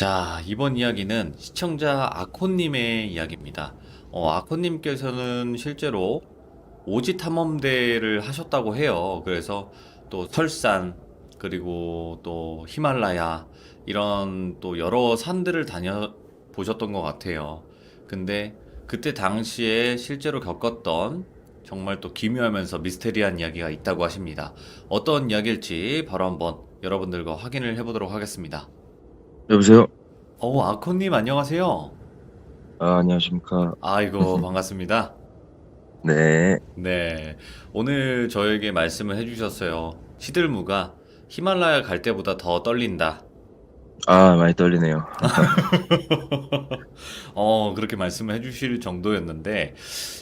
자, 이번 이야기는 시청자 아코님의 이야기입니다. 아코님께서는 실제로 오지 탐험대를 하셨다고 해요. 그래서 또 설산, 그리고 또 히말라야, 이런 또 여러 산들을 다녀 보셨던 것 같아요. 근데 그때 당시에 실제로 겪었던 정말 또 기묘하면서 미스테리한 이야기가 있다고 하십니다. 어떤 이야기일지 바로 한번 여러분들과 확인을 해보도록 하겠습니다. 여보세요? 아코님 안녕하세요. 아, 안녕하십니까. 아이고, 반갑습니다. 네. 네. 오늘 저에게 말씀을 해주셨어요. 시들무가 히말라야 갈 때보다 더 떨린다. 아, 많이 떨리네요. 그렇게 말씀을 해주실 정도였는데,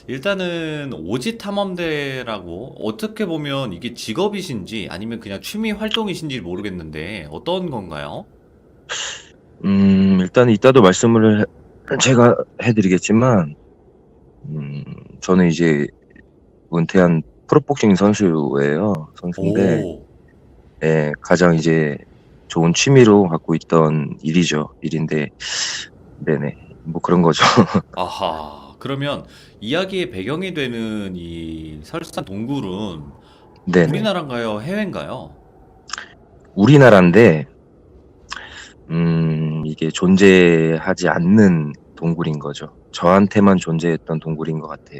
일단은 오지 탐험대라고 어떻게 보면 이게 직업이신지 아니면 그냥 취미 활동이신지 모르겠는데, 어떤 건가요? 일단 이따도 제가 해드리겠지만, 저는 이제 은퇴한 프로복싱 선수인데, 오, 예, 가장 이제 좋은 취미로 갖고 있던 일인데, 네네. 뭐 그런 거죠. 아하. 그러면 이야기의 배경이 되는 이 설산 동굴은 네네. 우리나라인가요? 해외인가요? 우리나라인데, 이게 존재하지 않는 동굴인 거죠. 저한테만 존재했던 동굴인 것 같아요.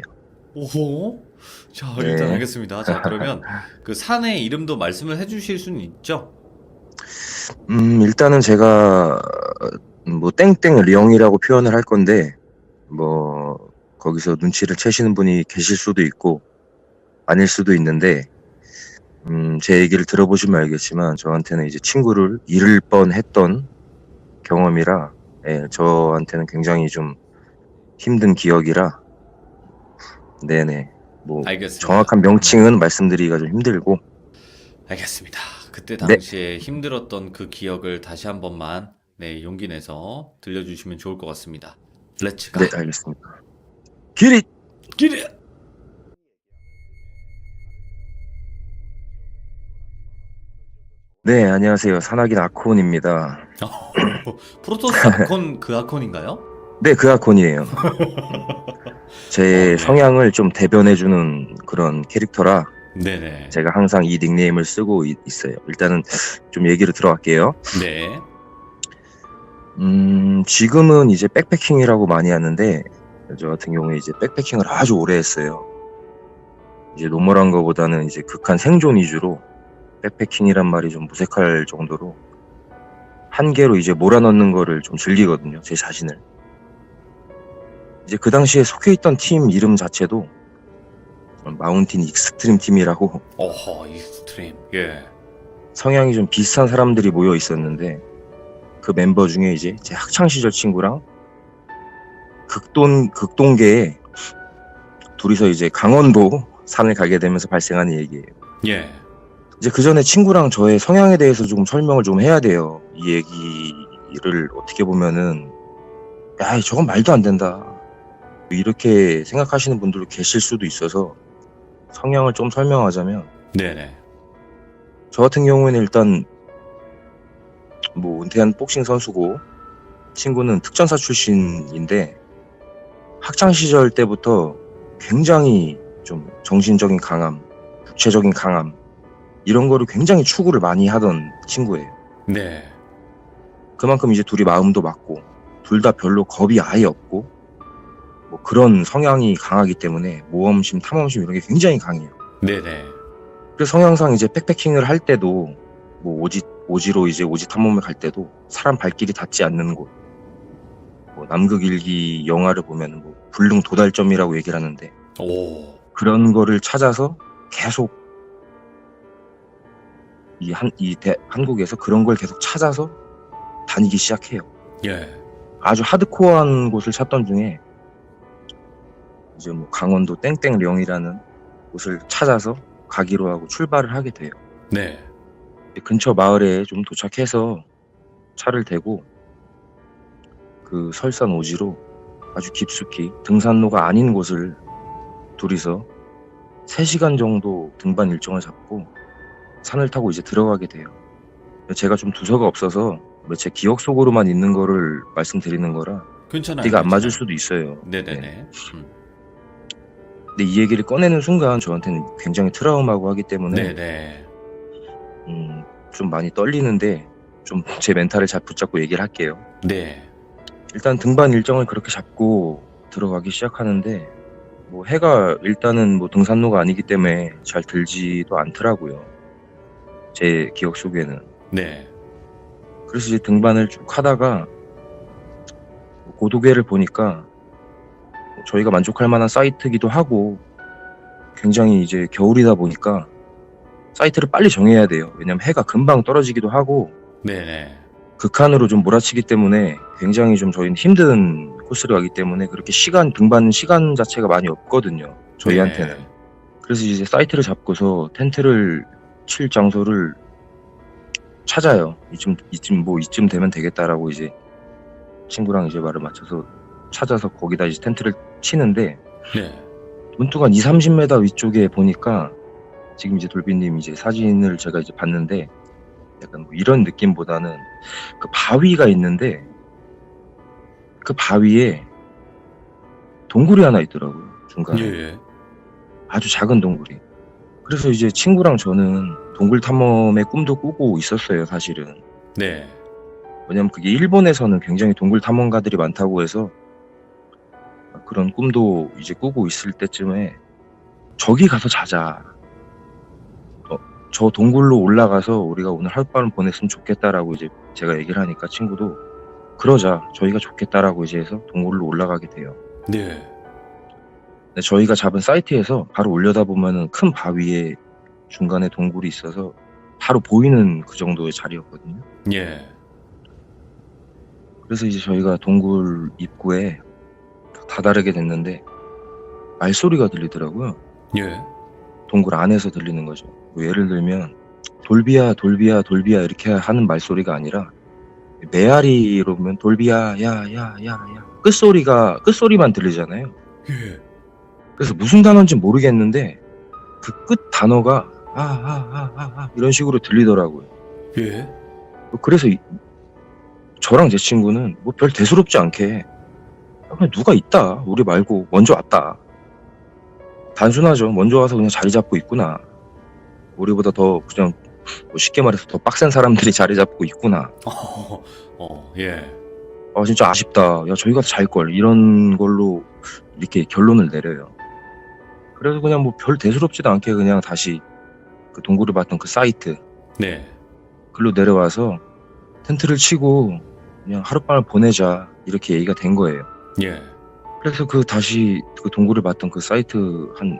오호. 자, 일단 네. 알겠습니다. 자, 그러면 그 산의 이름도 말씀을 해주실 수는 있죠? 일단은 제가 뭐 땡땡령이라고 표현을 할 건데 뭐 거기서 눈치를 채시는 분이 계실 수도 있고 아닐 수도 있는데 제 얘기를 들어보시면 알겠지만 저한테는 이제 친구를 잃을 뻔했던 경험이라 예, 저한테는 굉장히 좀 힘든 기억이라 네네 뭐 알겠습니다. 정확한 명칭은 말씀드리기가 좀 힘들고 알겠습니다. 그때 네, 당시에 힘들었던 그 기억을 다시 한 번만 네, 용기 내서 들려주시면 좋을 것 같습니다. 렛츠 가. 네 알겠습니다. 길이 기대! 네 안녕하세요 산악인 아콘입니다. 프로토스 아콘 그 아콘인가요? 네, 그 아콘이에요. 제 네. 성향을 좀 대변해주는 그런 캐릭터라 네네. 제가 항상 이 닉네임을 쓰고 있어요. 일단은 좀 얘기를 들어갈게요. 네. 지금은 이제 백패킹이라고 많이 하는데 저 같은 경우에 이제 백패킹을 아주 오래 했어요. 이제 노멀한 거보다는 이제 극한 생존 위주로 백패킹이란 말이 좀 무색할 정도로 한계로 이제 몰아넣는 거를 좀 즐기거든요. 제 자신을. 이제 그 당시에 속해 있던 팀 이름 자체도 마운틴 익스트림 팀이라고 어허, 익스트림. 예. 성향이 좀 비슷한 사람들이 모여 있었는데 그 멤버 중에 이제 제 학창 시절 친구랑 극동계에 둘이서 이제 강원도 산을 가게 되면서 발생하는 얘기예요. 예. 이제 그 전에 친구랑 저의 성향에 대해서 조금 설명을 좀 해야 돼요. 이 얘기를 어떻게 보면은 야, 저건 말도 안 된다. 이렇게 생각하시는 분들도 계실 수도 있어서 성향을 좀 설명하자면 네네. 저 같은 경우에는 일단 뭐 은퇴한 복싱 선수고 친구는 특전사 출신인데 학창 시절 때부터 굉장히 좀 정신적인 강함, 육체적인 강함 이런 거를 굉장히 추구를 많이 하던 친구예요. 네. 그만큼 이제 둘이 마음도 맞고 둘 다 별로 겁이 아예 없고 뭐 그런 성향이 강하기 때문에 모험심, 탐험심 이런 게 굉장히 강해요. 네네. 그래서 성향상 이제 백패킹을 할 때도 뭐 오지로 이제 오지 탐험을 갈 때도 사람 발길이 닿지 않는 곳, 뭐 남극일기 영화를 보면 뭐 불능 도달점이라고 얘기를 하는데 오. 그런 거를 찾아서 계속 한국에서 그런 걸 계속 찾아서 다니기 시작해요. 예. 아주 하드코어한 곳을 찾던 중에 이제 뭐 강원도 땡땡령이라는 곳을 찾아서 가기로 하고 출발을 하게 돼요. 네. 근처 마을에 좀 도착해서 차를 대고 그 설산 오지로 아주 깊숙이 등산로가 아닌 곳을 둘이서 3시간 정도 등반 일정을 잡고 산을 타고 이제 들어가게 돼요. 제가 좀 두서가 없어서 뭐 제 기억 속으로만 있는 거를 말씀드리는 거라 괜찮아요, 네가 안 맞을 괜찮아요. 수도 있어요. 네. 네네네. 근데 이 얘기를 꺼내는 순간 저한테는 굉장히 트라우마고 하기 때문에 네네. 좀 많이 떨리는데 좀 제 멘탈을 잘 붙잡고 얘기를 할게요. 네. 일단 등반 일정을 그렇게 잡고 들어가기 시작하는데 뭐 해가 일단은 뭐 등산로가 아니기 때문에 잘 들지도 않더라고요. 제 기억 속에는. 네. 그래서 이제 등반을 쭉 하다가 고도계를 보니까 저희가 만족할 만한 사이트기도 하고 굉장히 이제 겨울이다 보니까 사이트를 빨리 정해야 돼요. 왜냐면 해가 금방 떨어지기도 하고 네네. 극한으로 좀 몰아치기 때문에 굉장히 좀 저희는 힘든 코스를 가기 때문에 그렇게 등반 시간 자체가 많이 없거든요. 저희한테는. 네. 그래서 이제 사이트를 잡고서 텐트를 칠 장소를 찾아요. 이쯤 되면 되겠다라고 이제 친구랑 이제 말을 맞춰서 찾아서 거기다 이제 텐트를 치는데 네. 문득 한 20-30m 위쪽에 보니까 지금 이제 돌비님 이제 사진을 제가 이제 봤는데 약간 뭐 이런 느낌보다는 그 바위가 있는데 그 바위에 동굴이 하나 있더라고요. 중간에. 예. 아주 작은 동굴이. 그래서 이제 친구랑 저는 동굴 탐험의 꿈도 꾸고 있었어요, 사실은. 네. 왜냐면 그게 일본에서는 굉장히 동굴 탐험가들이 많다고 해서 그런 꿈도 이제 꾸고 있을 때쯤에 저기 가서 자자. 저 동굴로 올라가서 우리가 오늘 하룻밤을 보냈으면 좋겠다라고 이제 제가 얘기를 하니까 친구도 그러자 저희가 좋겠다라고 이제 해서 동굴로 올라가게 돼요. 네. 근데 저희가 잡은 사이트에서 바로 올려다 보면은 큰 바위에 중간에 동굴이 있어서 바로 보이는 그 정도의 자리였거든요. 예. 그래서 이제 저희가 동굴 입구에 다다르게 됐는데 말소리가 들리더라고요. 예. 동굴 안에서 들리는 거죠. 뭐 예를 들면 돌비야 돌비야 돌비야 이렇게 하는 말소리가 아니라 메아리로 보면 돌비야 야야야야 끝소리만 들리잖아요. 예. 그래서 무슨 단어인지 모르겠는데 그 끝 단어가 이런 식으로 들리더라고요. 예. 그래서 저랑 제 친구는 뭐 별 대수롭지 않게 그냥 누가 있다 우리 말고 먼저 왔다. 단순하죠. 먼저 와서 그냥 자리 잡고 있구나. 우리보다 더 그냥 뭐 쉽게 말해서 더 빡센 사람들이 자리 잡고 있구나. 예. 진짜 아쉽다. 야 저희 가서 잘걸. 이런 걸로 이렇게 결론을 내려요. 그래서 그냥 뭐 별 대수롭지도 않게 그냥 다시 그 동굴을 봤던 그 사이트 네. 글로 내려와서 텐트를 치고 그냥 하룻밤을 보내자 이렇게 얘기가 된 거예요. 예. 그래서 다시 그 동굴을 봤던 그 사이트 한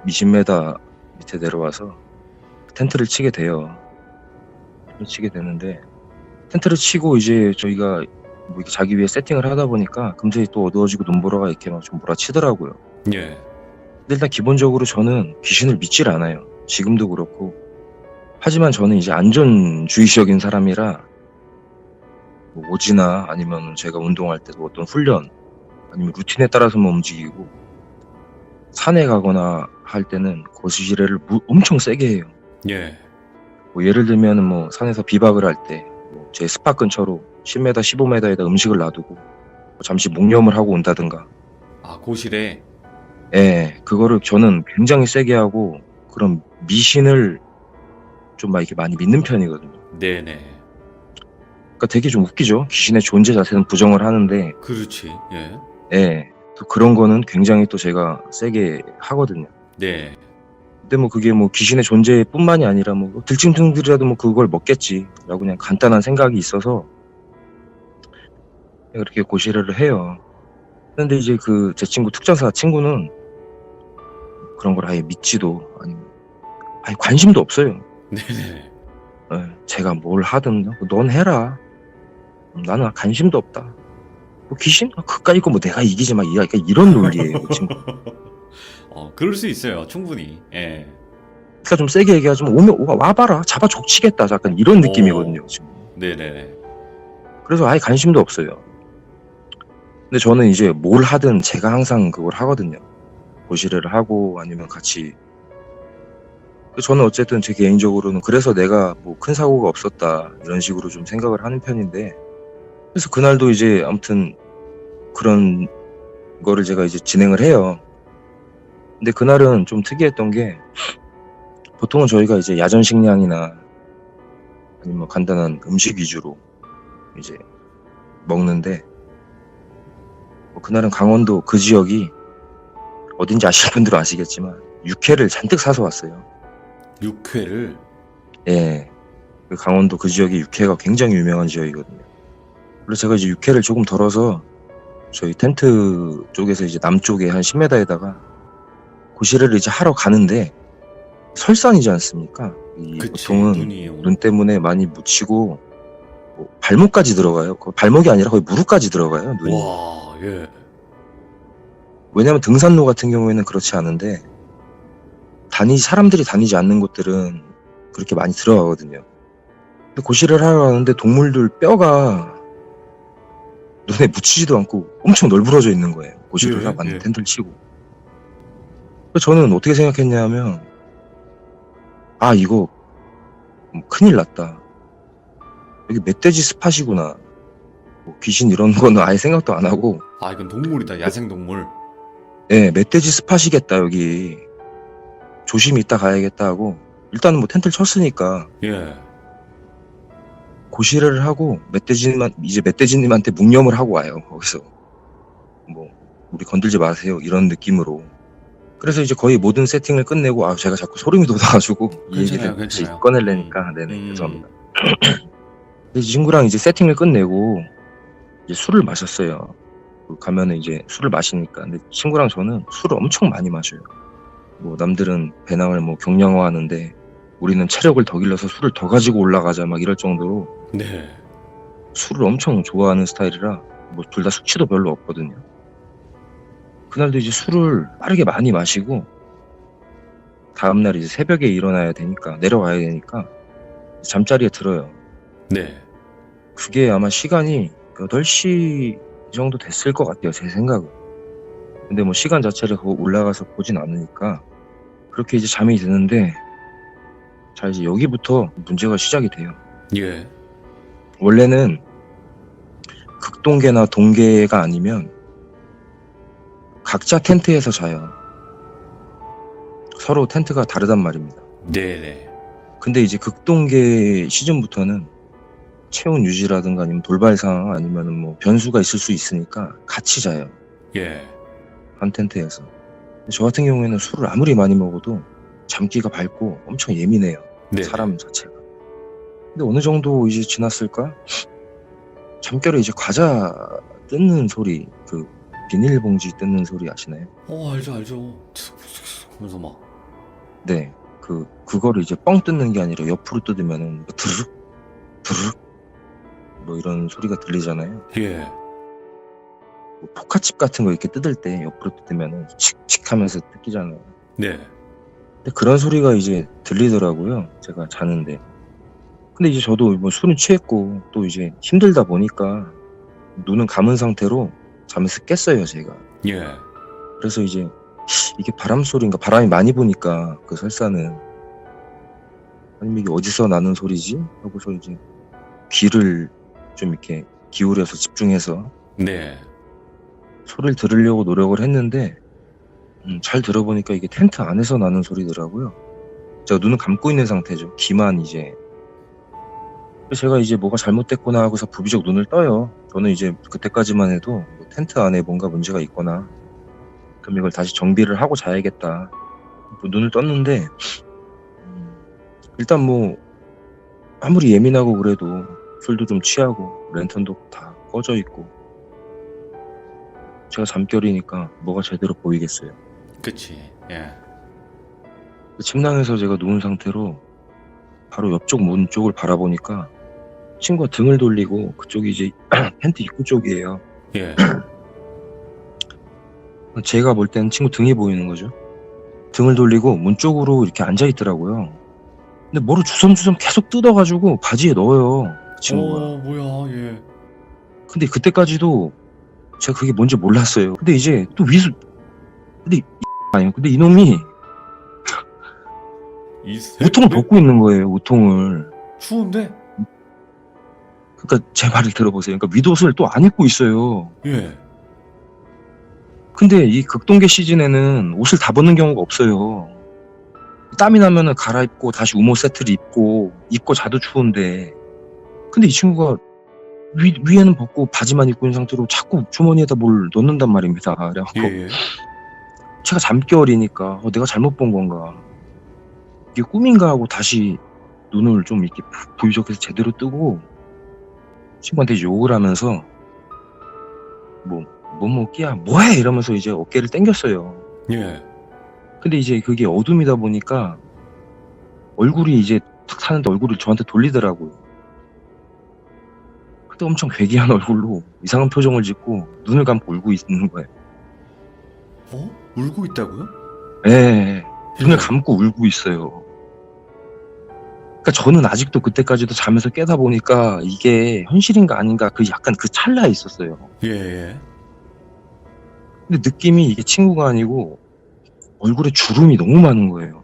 20m 밑에 내려와서 텐트를 치게 돼요. 텐트를 치게 되는데 텐트를 치고 이제 저희가 뭐 이렇게 자기 위해 세팅을 하다 보니까 금세 또 어두워지고 눈보라가 이렇게 막 좀 몰아치더라고요. 예. 근데 일단 기본적으로 저는 귀신을 믿질 않아요. 지금도 그렇고. 하지만 저는 이제 안전주의적인 사람이라 뭐 오지나 아니면 제가 운동할 때도 어떤 훈련 아니면 루틴에 따라서만 움직이고 산에 가거나 할 때는 거시기를 엄청 세게 해요. 예. 뭐 예를 들면은 뭐 산에서 비박을 할 때 제 스팟 근처로 10m, 15m에다 음식을 놔두고 뭐 잠시 묵념을 하고 온다든가. 고실에. 예, 그거를 저는 굉장히 세게 하고 그런 미신을 좀 막 이렇게 많이 믿는 편이거든요. 네네. 그러니까 되게 좀 웃기죠. 귀신의 존재 자체는 부정을 하는데, 그렇지. 예. 예, 또 그런 거는 굉장히 또 제가 세게 하거든요. 네. 근데 뭐 그게 뭐 귀신의 존재뿐만이 아니라 뭐 들짐승들이라도 뭐 그걸 먹겠지라고 그냥 간단한 생각이 있어서 그렇게 고시를 해요. 근데 이제 제 친구 특전사 친구는 그런 걸 아예 믿지도 아니면 아예 관심도 없어요. 네네. 예, 제가 뭘 하든 넌 해라. 나는 관심도 없다. 뭐 귀신? 그까이 거 뭐 내가 이기지 막 약간 이런 논리예요, 그 친구. 그럴 수 있어요. 충분히. 예. 그러니까 좀 세게 얘기하자면 와봐라. 잡아 족치겠다. 약간 이런 느낌이거든요, 지금. 네네네. 그래서 아예 관심도 없어요. 근데 저는 이제 뭘 하든 제가 항상 그걸 하거든요. 고시를 하고 아니면 같이 저는 어쨌든 제 개인적으로는 그래서 내가 뭐 큰 사고가 없었다 이런 식으로 좀 생각을 하는 편인데, 그래서 그날도 이제 아무튼 그런 거를 제가 이제 진행을 해요. 근데 그날은 좀 특이했던 게, 보통은 저희가 이제 야전 식량이나 아니면 뭐 간단한 음식 위주로 이제 먹는데, 뭐 그날은 강원도 그 지역이 어딘지 아시는 분들은 아시겠지만 육회를 잔뜩 사서 왔어요. 육회를. 예, 그 강원도 그 지역이 육회가 굉장히 유명한 지역이거든요. 그래서 제가 이제 육회를 조금 덜어서 저희 텐트 쪽에서 이제 남쪽에 한 10m에다가 고시를 이제 하러 가는데, 설산이지 않습니까? 이 그치, 보통은 눈이 눈 때문에 많이 묻히고 뭐 발목까지 들어가요. 발목이 아니라 거의 무릎까지 들어가요, 눈이. 와, 예. 왜냐면 등산로 같은 경우에는 그렇지 않은데, 사람들이 다니지 않는 곳들은 그렇게 많이 들어가거든요. 근데 고시를 하러 가는데 동물들 뼈가 눈에 묻히지도 않고 엄청 널브러져 있는 거예요. 고시를 예, 하고 왔는데 예. 텐트를 치고. 그래서 저는 어떻게 생각했냐면, 아, 이거 큰일 났다. 여기 멧돼지 스팟이구나. 뭐 귀신 이런 거는 아예 생각도 안 하고, 아, 이건 동물이다. 야생동물. 예, 멧돼지 스팟이겠다, 여기. 조심히 있다 가야겠다 하고, 일단은 뭐 텐트를 쳤으니까 예. 고시를 하고 멧돼지님한테 묵념을 하고 와요. 거기서 뭐 우리 건들지 마세요 이런 느낌으로. 그래서 이제 거의 모든 세팅을 끝내고, 제가 자꾸 소름이 돋아가지고 이 얘기를 다시 괜찮아요. 꺼내려니까. 네네, 죄송합니다. 이 친구랑 이제 세팅을 끝내고 이제 술을 마셨어요. 가면은 이제 술을 마시니까. 근데 친구랑 저는 술을 엄청 많이 마셔요. 뭐 남들은 배낭을 뭐 경량화하는데 우리는 체력을 더 길러서 술을 더 가지고 올라가자 막 이럴 정도로 네. 술을 엄청 좋아하는 스타일이라, 뭐 둘 다 숙취도 별로 없거든요. 그날도 이제 술을 빠르게 많이 마시고, 다음날 이제 새벽에 일어나야 되니까, 내려가야 되니까 잠자리에 들어요. 네. 그게 아마 시간이 8시 정도 됐을 것 같아요, 제 생각은. 근데 뭐 시간 자체를 올라가서 보진 않으니까 그렇게 이제 잠이 드는데, 자, 이제 여기부터 문제가 시작이 돼요. 예. 원래는 극동계나 동계가 아니면 각자 텐트에서 자요. 서로 텐트가 다르단 말입니다. 네네. 근데 이제 극동계 시즌부터는 체온 유지라든가 아니면 돌발 상황 아니면 뭐 변수가 있을 수 있으니까 같이 자요. 예. 한 텐트에서. 저 같은 경우에는 술을 아무리 많이 먹어도 잠기가 밝고 엄청 예민해요. 네. 사람 자체가. 근데 어느 정도 이제 지났을까? 잠결에 이제 과자 뜯는 소리, 그 비닐봉지 뜯는 소리 아시나요? 알죠. 하면서 막. 네. 그거를 이제 뻥 뜯는 게 아니라 옆으로 뜯으면은 뭐 드르륵 드르륵 뭐 이런 소리가 들리잖아요. 예. 뭐 포카칩 같은 거 이렇게 뜯을 때 옆으로 뜯으면은 칙칙 하면서 뜯기잖아요. 네. 근데 그런 소리가 이제 들리더라고요, 제가 자는데. 근데 이제 저도 뭐 술은 취했고 또 이제 힘들다 보니까 눈은 감은 상태로 잠에서 깼어요, 제가. 예. 그래서 이제 이게 바람 소리인가, 바람이 많이 부니까 그 설사는, 아니면 이게 어디서 나는 소리지 하고서 이제 귀를 좀 이렇게 기울여서 집중해서 네. 소리를 들으려고 노력을 했는데, 잘 들어보니까 이게 텐트 안에서 나는 소리더라고요. 제가 눈을 감고 있는 상태죠. 귀만 이제. 그래서 제가 이제 뭐가 잘못됐구나 하고서 부비적 눈을 떠요. 저는 이제 그때까지만 해도 뭐 텐트 안에 뭔가 문제가 있거나, 그럼 이걸 다시 정비를 하고 자야겠다. 뭐 눈을 떴는데, 일단 뭐 아무리 예민하고 그래도 술도 좀 취하고 랜턴도 다 꺼져 있고, 제가 잠결이니까 뭐가 제대로 보이겠어요. 그치. 예. 침낭에서 제가 누운 상태로 바로 옆쪽 문 쪽을 바라보니까 친구가 등을 돌리고, 그쪽이 이제 텐트 입구 쪽이에요. 예. 제가 볼 때는 친구 등이 보이는 거죠. 등을 돌리고 문 쪽으로 이렇게 앉아 있더라고요. 근데 뭐를 주섬주섬 계속 뜯어가지고 바지에 넣어요, 그 친구가. 뭐야, 예. 근데 그때까지도 제가 그게 뭔지 몰랐어요. 근데 이제 또 근데 아니요. 근데 이놈이 이 우통을 새벽에? 벗고 있는 거예요, 우통을. 추운데? 그러니까 제 말을 들어보세요. 그러니까 윗옷을 또 안 입고 있어요. 예. 근데 이 극동계 시즌에는 옷을 다 벗는 경우가 없어요. 땀이 나면은 갈아입고 다시 우모 세트를 입고 자도 추운데. 근데 이 친구가 위에는 벗고 바지만 입고 있는 상태로 자꾸 주머니에다 뭘 넣는단 말입니다. 그래갖고 예. 제가 잠결이니까 내가 잘못 본 건가, 이게 꿈인가 하고 다시 눈을 좀 이렇게 부유적해서 제대로 뜨고 친구한테 욕을 하면서 끼야 뭐해 이러면서 이제 어깨를 당겼어요. 예. 근데 이제 그게 어둠이다 보니까 얼굴이 이제 탁 타는데 얼굴을 저한테 돌리더라고요. 그때 엄청 괴기한 얼굴로 이상한 표정을 짓고 눈을 감고 울고 있는 거예요. 어? 울고 있다고요? 예, 눈을 예. 감고 울고 있어요. 그러니까 저는 아직도 그때까지도 잠에서 깨다 보니까 이게 현실인가 아닌가 그 약간 그 찰나에 있었어요. 예. 예. 근데 느낌이 이게 친구가 아니고 얼굴에 주름이 너무 많은 거예요.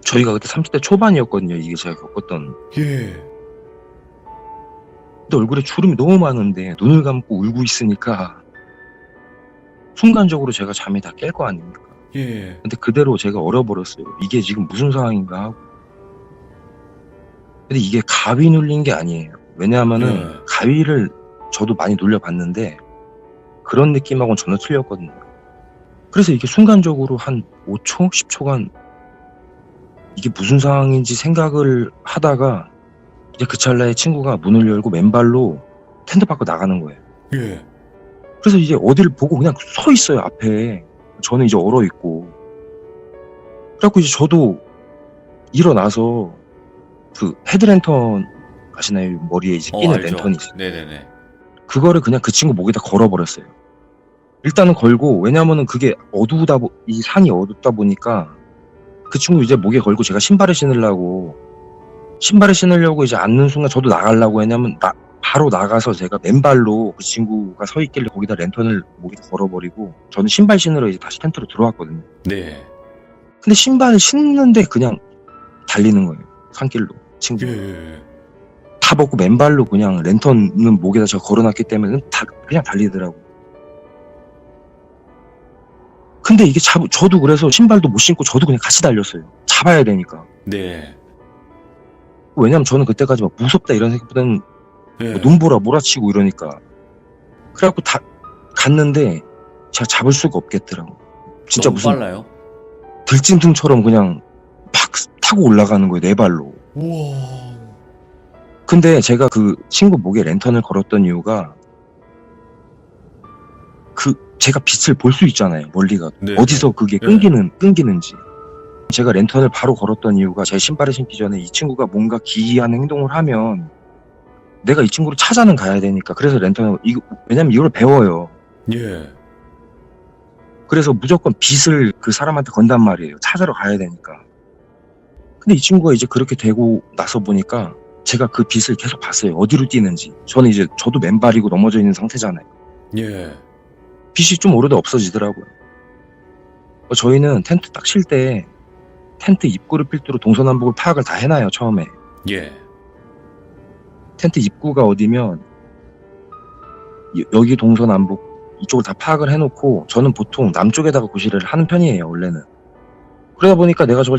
저희가 그때 30대 초반이었거든요. 이게 제가 겪었던. 예. 근데 얼굴에 주름이 너무 많은데 눈을 감고 울고 있으니까 순간적으로 제가 잠이 다 깰 거 아닙니까? 예. 근데 그대로 제가 얼어버렸어요. 이게 지금 무슨 상황인가 하고. 근데 이게 가위 눌린 게 아니에요. 왜냐하면은 네. 가위를 저도 많이 눌려봤는데 그런 느낌하고는 전혀 틀렸거든요. 그래서 이게 순간적으로 한 5초, 10초간 이게 무슨 상황인지 생각을 하다가 이제 그 찰나에 친구가 문을 열고 맨발로 텐트 밖으로 나가는 거예요. 예. 그래서 이제 어디를 보고 그냥 서 있어요, 앞에. 저는 이제 얼어있고. 그래갖고 이제 저도 일어나서 그 헤드랜턴 아시나요? 머리에 이제 끼는 알죠. 랜턴이 있어요. 네네네. 그거를 그냥 그 친구 목에다 걸어버렸어요. 일단은 걸고, 왜냐면은 그게 이 산이 어둡다 보니까 그 친구 이제 목에 걸고 제가 신발을 신으려고 이제 앉는 순간 저도 나가려고, 왜냐면 바로 나가서 제가 맨발로 그 친구가 서 있길래 거기다 랜턴을 목에다 걸어버리고 저는 신발 신으러 이제 다시 텐트로 들어왔거든요. 네. 근데 신발을 신는데 그냥 달리는 거예요. 산길로 친구. 예. 다 벗고 맨발로 그냥 랜턴은 목에다 제가 걸어놨기 때문에 그냥 달리더라고. 근데 이게 저도 그래서 신발도 못 신고 저도 그냥 같이 달렸어요. 잡아야 되니까. 네. 왜냐면 저는 그때까지 막 무섭다 이런 생각보다는 예. 눈보라 몰아치고 이러니까. 그래갖고 갔는데 제가 잡을 수가 없겠더라고. 진짜 너무 무슨 빨라요? 들짐승처럼 그냥 팍 타고 올라가는 거예요, 네 발로. 우와. 근데 제가 그 친구 목에 랜턴을 걸었던 이유가 제가 빛을 볼 수 있잖아요, 멀리가. 네. 어디서 그게 네. 끊기는지. 제가 랜턴을 바로 걸었던 이유가 제 신발을 신기 전에 이 친구가 뭔가 기이한 행동을 하면 내가 이 친구를 찾아는 가야 되니까. 그래서 왜냐면 이걸 배워요. 예. 그래서 무조건 빛을 그 사람한테 건단 말이에요. 찾으러 가야 되니까. 근데 이 친구가 이제 그렇게 되고 나서 보니까 제가 그 빛을 계속 봤어요. 어디로 뛰는지. 저는 이제 저도 맨발이고 넘어져 있는 상태잖아요. 예. 빛이 좀 오르다 없어지더라고요. 저희는 텐트 딱 칠 때 텐트 입구를 필두로 동서남북을 파악을 다 해놔요, 처음에. 예. 텐트 입구가 어디면 여기 동서남북 이쪽을 다 파악을 해놓고 저는 보통 남쪽에다가 고시를 하는 편이에요, 원래는. 그러다 보니까 내가 저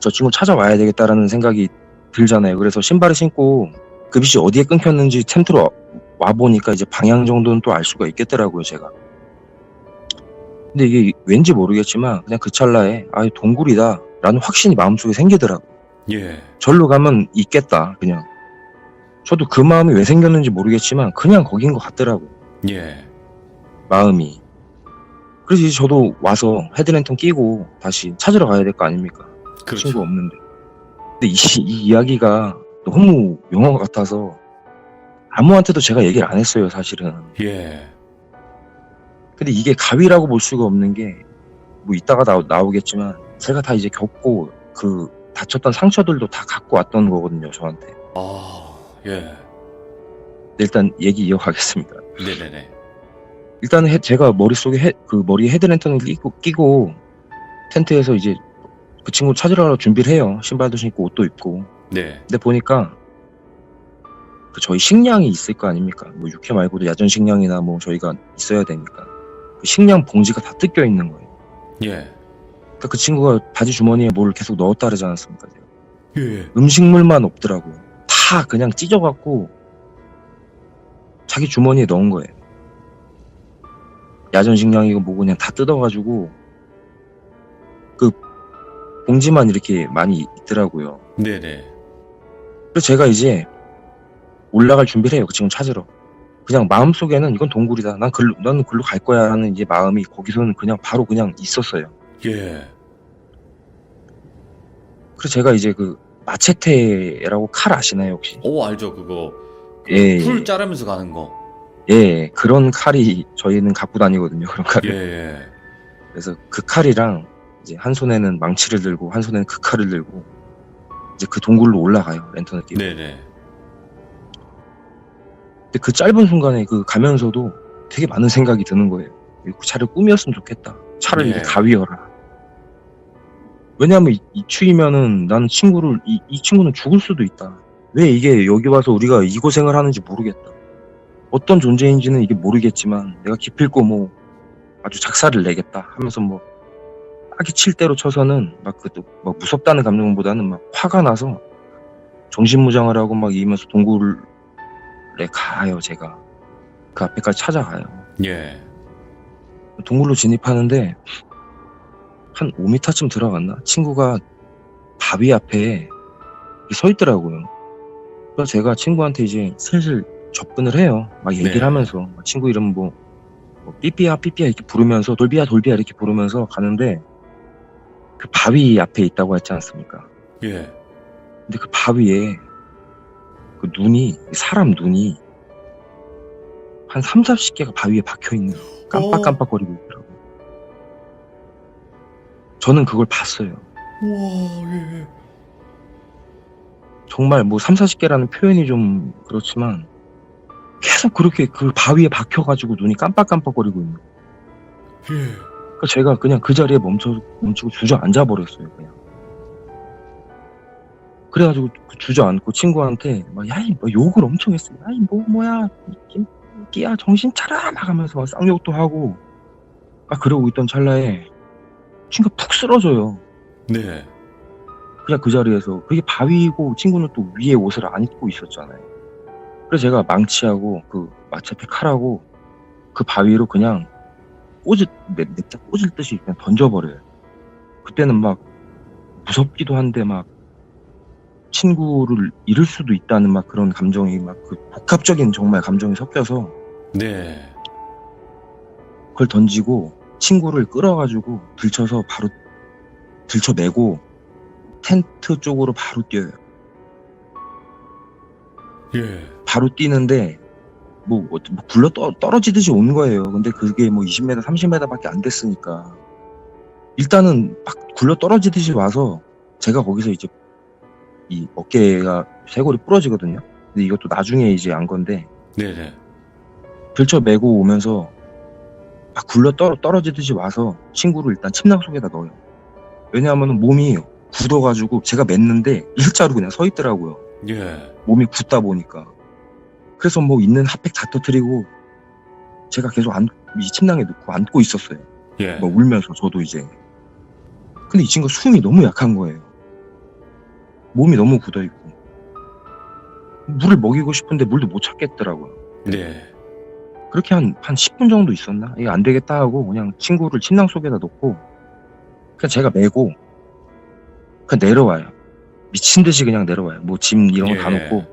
친구 찾아와야 되겠다라는 생각이 들잖아요. 그래서 신발을 신고 그 빛이 어디에 끊겼는지 텐트로 와보니까 이제 방향 정도는 또 알 수가 있겠더라고요, 제가. 근데 이게 왠지 모르겠지만 그냥 그 찰나에 동굴이다 라는 확신이 마음속에 생기더라고요. 예. 절로 가면 있겠다, 그냥. 저도 그 마음이 왜 생겼는지 모르겠지만 그냥 거긴 것 같더라고요, 예. 마음이. 그래서 이제 저도 와서 헤드랜턴 끼고 다시 찾으러 가야 될 거 아닙니까? 그렇죠. 친구 없는데. 근데 이 이야기가 너무 영화 같아서 아무한테도 제가 얘기를 안 했어요, 사실은. 예. 근데 이게 가위라고 볼 수가 없는 게 뭐 이따가 나오겠지만 제가 다 이제 겪고 그 다쳤던 상처들도 다 갖고 왔던 거거든요, 저한테. 예. 일단 얘기 이어가겠습니다. 네네네. 일단은 제가 머릿속에 머리에 헤드랜턴을 끼고 텐트에서 이제 그 친구 찾으러 준비를 해요. 신발도 신고 옷도 입고. 네. 근데 보니까 그 저희 식량이 있을 거 아닙니까? 뭐 육회 말고도 야전 식량이나 뭐 저희가 있어야 되니까 그 식량 봉지가 다 뜯겨 있는 거예요. 예. 그러니까 그 친구가 바지 주머니에 뭘 계속 넣었다 그러지 않았습니까? 예. 음식물만 없더라고요. 다 그냥 찢어갖고 자기 주머니에 넣은 거예요. 야전 식량이고 뭐고 그냥 다 뜯어가지고 그 봉지만 이렇게 많이 있더라고요. 네네. 그래서 제가 이제 올라갈 준비를 해요. 그 친구 찾으러. 그냥 마음속에는 이건 동굴이다. 나는 글로 갈 거야 하는 이제 마음이 거기서는 그냥 바로 그냥 있었어요. 예. 그래서 제가 이제 그 마체테라고 칼 아시나요 혹시? 오, 알죠. 그거. 예, 풀 자르면서 가는 거. 예, 그런 칼이 저희는 갖고 다니거든요. 그런 예. 칼을. 예. 그래서 그 칼이랑 이제 한 손에는 망치를 들고 한 손에는 그 칼을 들고 이제 그 동굴로 올라가요. 랜턴을 끼고. 네네. 근데 그 짧은 순간에 그 가면서도 되게 많은 생각이 드는 거예요. 차를 꾸몄으면 좋겠다. 차를 예. 이렇게 가위어라. 왜냐하면 이 추위면은 나는 이 친구는 죽을 수도 있다. 왜 이게 여기 와서 우리가 이 고생을 하는지 모르겠다. 어떤 존재인지는 이게 모르겠지만 내가 기필코 뭐 아주 작사를 내겠다 하면서 뭐 딱히 칠 대로 쳐서는 막 무섭다는 감정보다는 막 화가 나서 정신무장을 하고 막 이러면서 동굴에 가요. 제가 그 앞에까지 찾아가요. 예. 동굴로 진입하는데 한 5m쯤 들어갔나? 친구가 바위 앞에 서 있더라고요. 그래서 제가 친구한테 이제 슬슬 접근을 해요. 막 얘기를 네. 하면서 친구 이름 뭐 삐삐야 삐삐야 이렇게 부르면서 돌비야 돌비야 이렇게 부르면서 가는데 그 바위 앞에 있다고 했지 않습니까? 예. 근데 그 바위에 그 사람 눈이 한 30-40개가 바위에 박혀 있는 깜빡깜빡거리고 있더라고요. 저는 그걸 봤어요. 우와, 예. 정말 뭐 30-40개라는 표현이 좀 그렇지만 계속 그렇게 그 바위에 박혀가지고 눈이 깜빡깜빡거리고 있는 거예요. 예. 그러니까 제가 그냥 그 자리에 멈추고 주저앉아 버렸어요. 그냥. 그래가지고 주저앉고 친구한테 막 야이 뭐 욕을 엄청 했어요. 야이 뭐야 끼야 정신 차려 막 하면서 막 쌍욕도 하고 막 그러고 있던 찰나에 친구가 푹 쓰러져요. 네. 그냥 그 자리에서 그게 바위고 친구는 또 위에 옷을 안 입고 있었잖아요. 그래서 제가 망치하고 그 마체테 칼하고 그 바위로 그냥 냅다 꽂을 듯이 그냥 던져버려요. 그때는 막 무섭기도 한데 막 친구를 잃을 수도 있다는 막 그런 감정이 막 그 복합적인 정말 감정이 섞여서 네. 그걸 던지고 친구를 끌어가지고 들쳐매고 텐트 쪽으로 바로 뛰어요. 예. 바로 뛰는데 굴러 떨어지듯이 온 거예요. 근데 그게 뭐 20m, 30m밖에 안 됐으니까 일단은 막 굴러 떨어지듯이 와서 제가 거기서 이제 이 어깨가 쇄골이 부러지거든요. 근데 이것도 나중에 이제 안 건데 네네. 들쳐매고 오면서 막 굴러 떨어지듯이 와서 친구를 일단 침낭 속에다 넣어요. 왜냐하면 몸이 굳어가지고 제가 맸는데 일자로 그냥 서 있더라고요. 예. 몸이 굳다 보니까. 그래서 뭐 있는 핫팩 다 터뜨리고 제가 계속 이 침낭에 넣고 안고 있었어요. 예. 뭐 울면서 저도 이제. 근데 이 친구 숨이 너무 약한 거예요. 몸이 너무 굳어있고. 물을 먹이고 싶은데 물도 못 찾겠더라고요. 네. 그렇게 한 10분 정도 있었나? 이거 안 되겠다 하고 그냥 친구를 침낭 속에다 넣고 그냥 제가 메고 그냥 내려와요. 미친 듯이 그냥 내려와요. 뭐 짐 이런 거 다 예. 놓고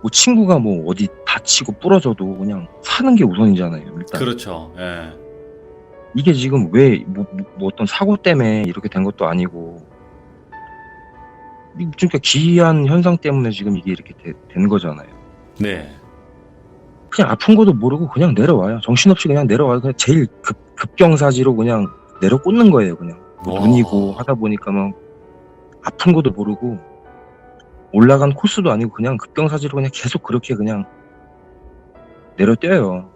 뭐 친구가 뭐 어디 다치고 부러져도 그냥 사는 게 우선이잖아요. 일단 그렇죠. 예. 이게 지금 왜 뭐 어떤 사고 때문에 이렇게 된 것도 아니고 그러니까 기이한 현상 때문에 지금 이게 이렇게 된 거잖아요. 네. 그냥 아픈 것도 모르고 그냥 내려와요. 정신없이 그냥 내려와요. 그냥 제일 급경사지로 그냥 내려 꽂는 거예요. 그냥 뭐 눈이고 하다 보니까 막 아픈 것도 모르고 올라간 코스도 아니고 그냥 급경사지로 그냥 계속 그렇게 그냥 내려 뛰어요.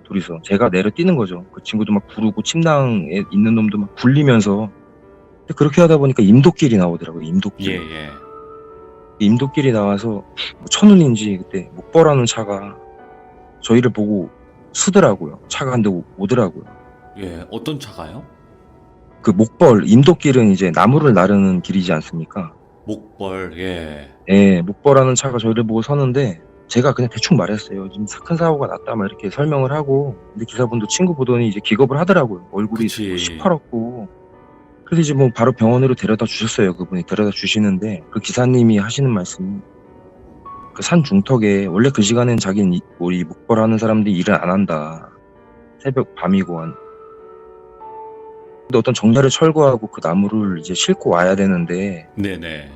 둘이서 제가 내려 뛰는 거죠. 그 친구도 막 구르고 침낭에 있는 놈도 막 굴리면서 근데 그렇게 하다 보니까 임도길이 나오더라고요. 예, 임도길. 예. 임도길이 나와서 뭐 천운인지 그때 목보라는 차가 저희를 보고 쓰더라고요. 차가 한 대 오더라고요. 예, 어떤 차가요? 그 목벌, 임도길은 이제 나무를 나르는 길이지 않습니까? 목벌, 예. 예, 목벌하는 차가 저희를 보고 서는데 제가 그냥 대충 말했어요. 지금 큰 사고가 났다 막 이렇게 설명을 하고, 근데 기사분도 친구 보더니 이제 기겁을 하더라고요. 얼굴이 그치. 시퍼렇고. 그래서 이제 뭐 바로 병원으로 데려다 주셨어요. 그분이 데려다 주시는데 그 기사님이 하시는 말씀이 그 산 중턱에 원래 그 시간엔 자기는 우리 목벌하는 사람들이 일을 안 한다. 새벽 밤이고 한. 근데 어떤 정자를 철거하고 그 나무를 이제 싣고 와야 되는데 네네.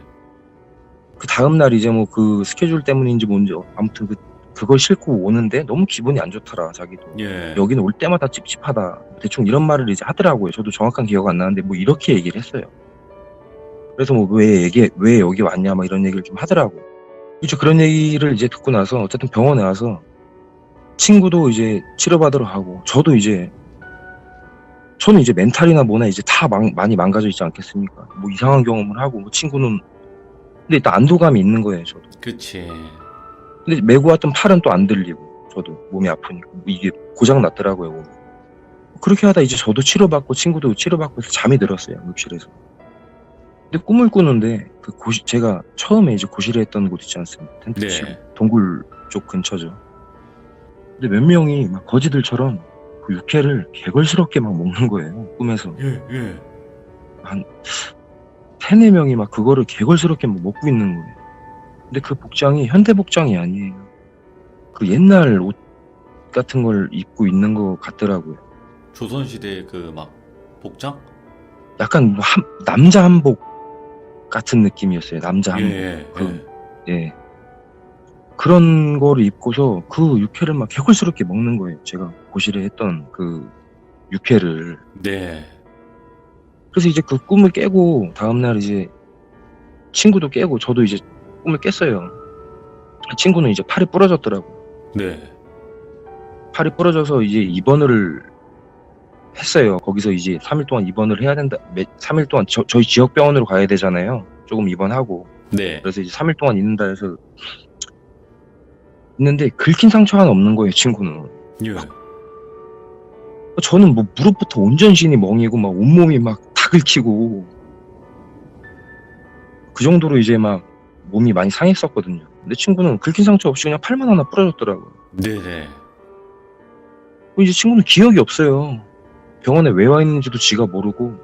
그 다음날 이제 뭐 그 스케줄 때문인지 뭔지 아무튼 그걸 싣고 오는데 너무 기분이 안 좋더라 자기도. 예. 여기는 올 때마다 찝찝하다. 대충 이런 말을 이제 하더라고요. 저도 정확한 기억 안 나는데 뭐 이렇게 얘기를 했어요. 그래서 뭐 왜 여기 왔냐 막 이런 얘기를 좀 하더라고요. 그렇죠. 그런 얘기를 이제 듣고 나서 어쨌든 병원에 와서 친구도 이제 치료받으러 가고 저는 이제 멘탈이나 뭐나 이제 다 많이 망가져 있지 않겠습니까? 뭐 이상한 경험을 하고 뭐 친구는 근데 일단 안도감이 있는 거예요. 저도. 그치. 근데 메고 왔던 팔은 또 안 들리고 저도 몸이 아프니까 뭐 이게 고장 났더라고요. 몸이. 그렇게 하다 이제 저도 치료받고 친구도 치료받고 해서 잠이 들었어요. 욕실에서. 근데 꿈을 꾸는데 그 제가 처음에 이제 고시를 했던 곳 있지 않습니까? 텐트 치고 네. 동굴 쪽 근처죠. 근데 몇 명이 막 거지들처럼 그 육회를 개걸스럽게 막 먹는 거예요. 꿈에서. 예, 예. 한 3-4명이 막 그거를 개걸스럽게 막 먹고 있는 거예요. 근데 그 복장이 현대 복장이 아니에요. 그 옛날 옷 같은 걸 입고 있는 것 같더라고요. 조선시대 그 막 복장? 약간 뭐 남자 한복 같은 느낌이었어요. 남자 한복. 예, 예. 그런 거를 입고서 그 육회를 막 개걸스럽게 먹는 거예요. 제가 고시를 했던 그 육회를. 네. 그래서 이제 그 꿈을 깨고 다음날 이제 친구도 깨고 저도 이제 꿈을 깼어요. 그 친구는 이제 팔이 부러졌더라고. 네. 팔이 부러져서 이제 입원을 했어요. 거기서 이제 3일 동안 입원을 해야 된다. 3일 동안 저희 지역 병원으로 가야 되잖아요. 조금 입원하고. 네. 그래서 이제 3일 동안 있는다 해서 있는데 긁힌 상처 하나 없는 거예요, 친구는. 예. 저는 뭐 무릎부터 온전신이 멍이고 막 온몸이 막 다 긁히고 그 정도로 이제 막 몸이 많이 상했었거든요. 근데 친구는 긁힌 상처 없이 그냥 팔만 하나 부러졌더라고요. 네네. 이제 친구는 기억이 없어요. 병원에 왜 와 있는지도 지가 모르고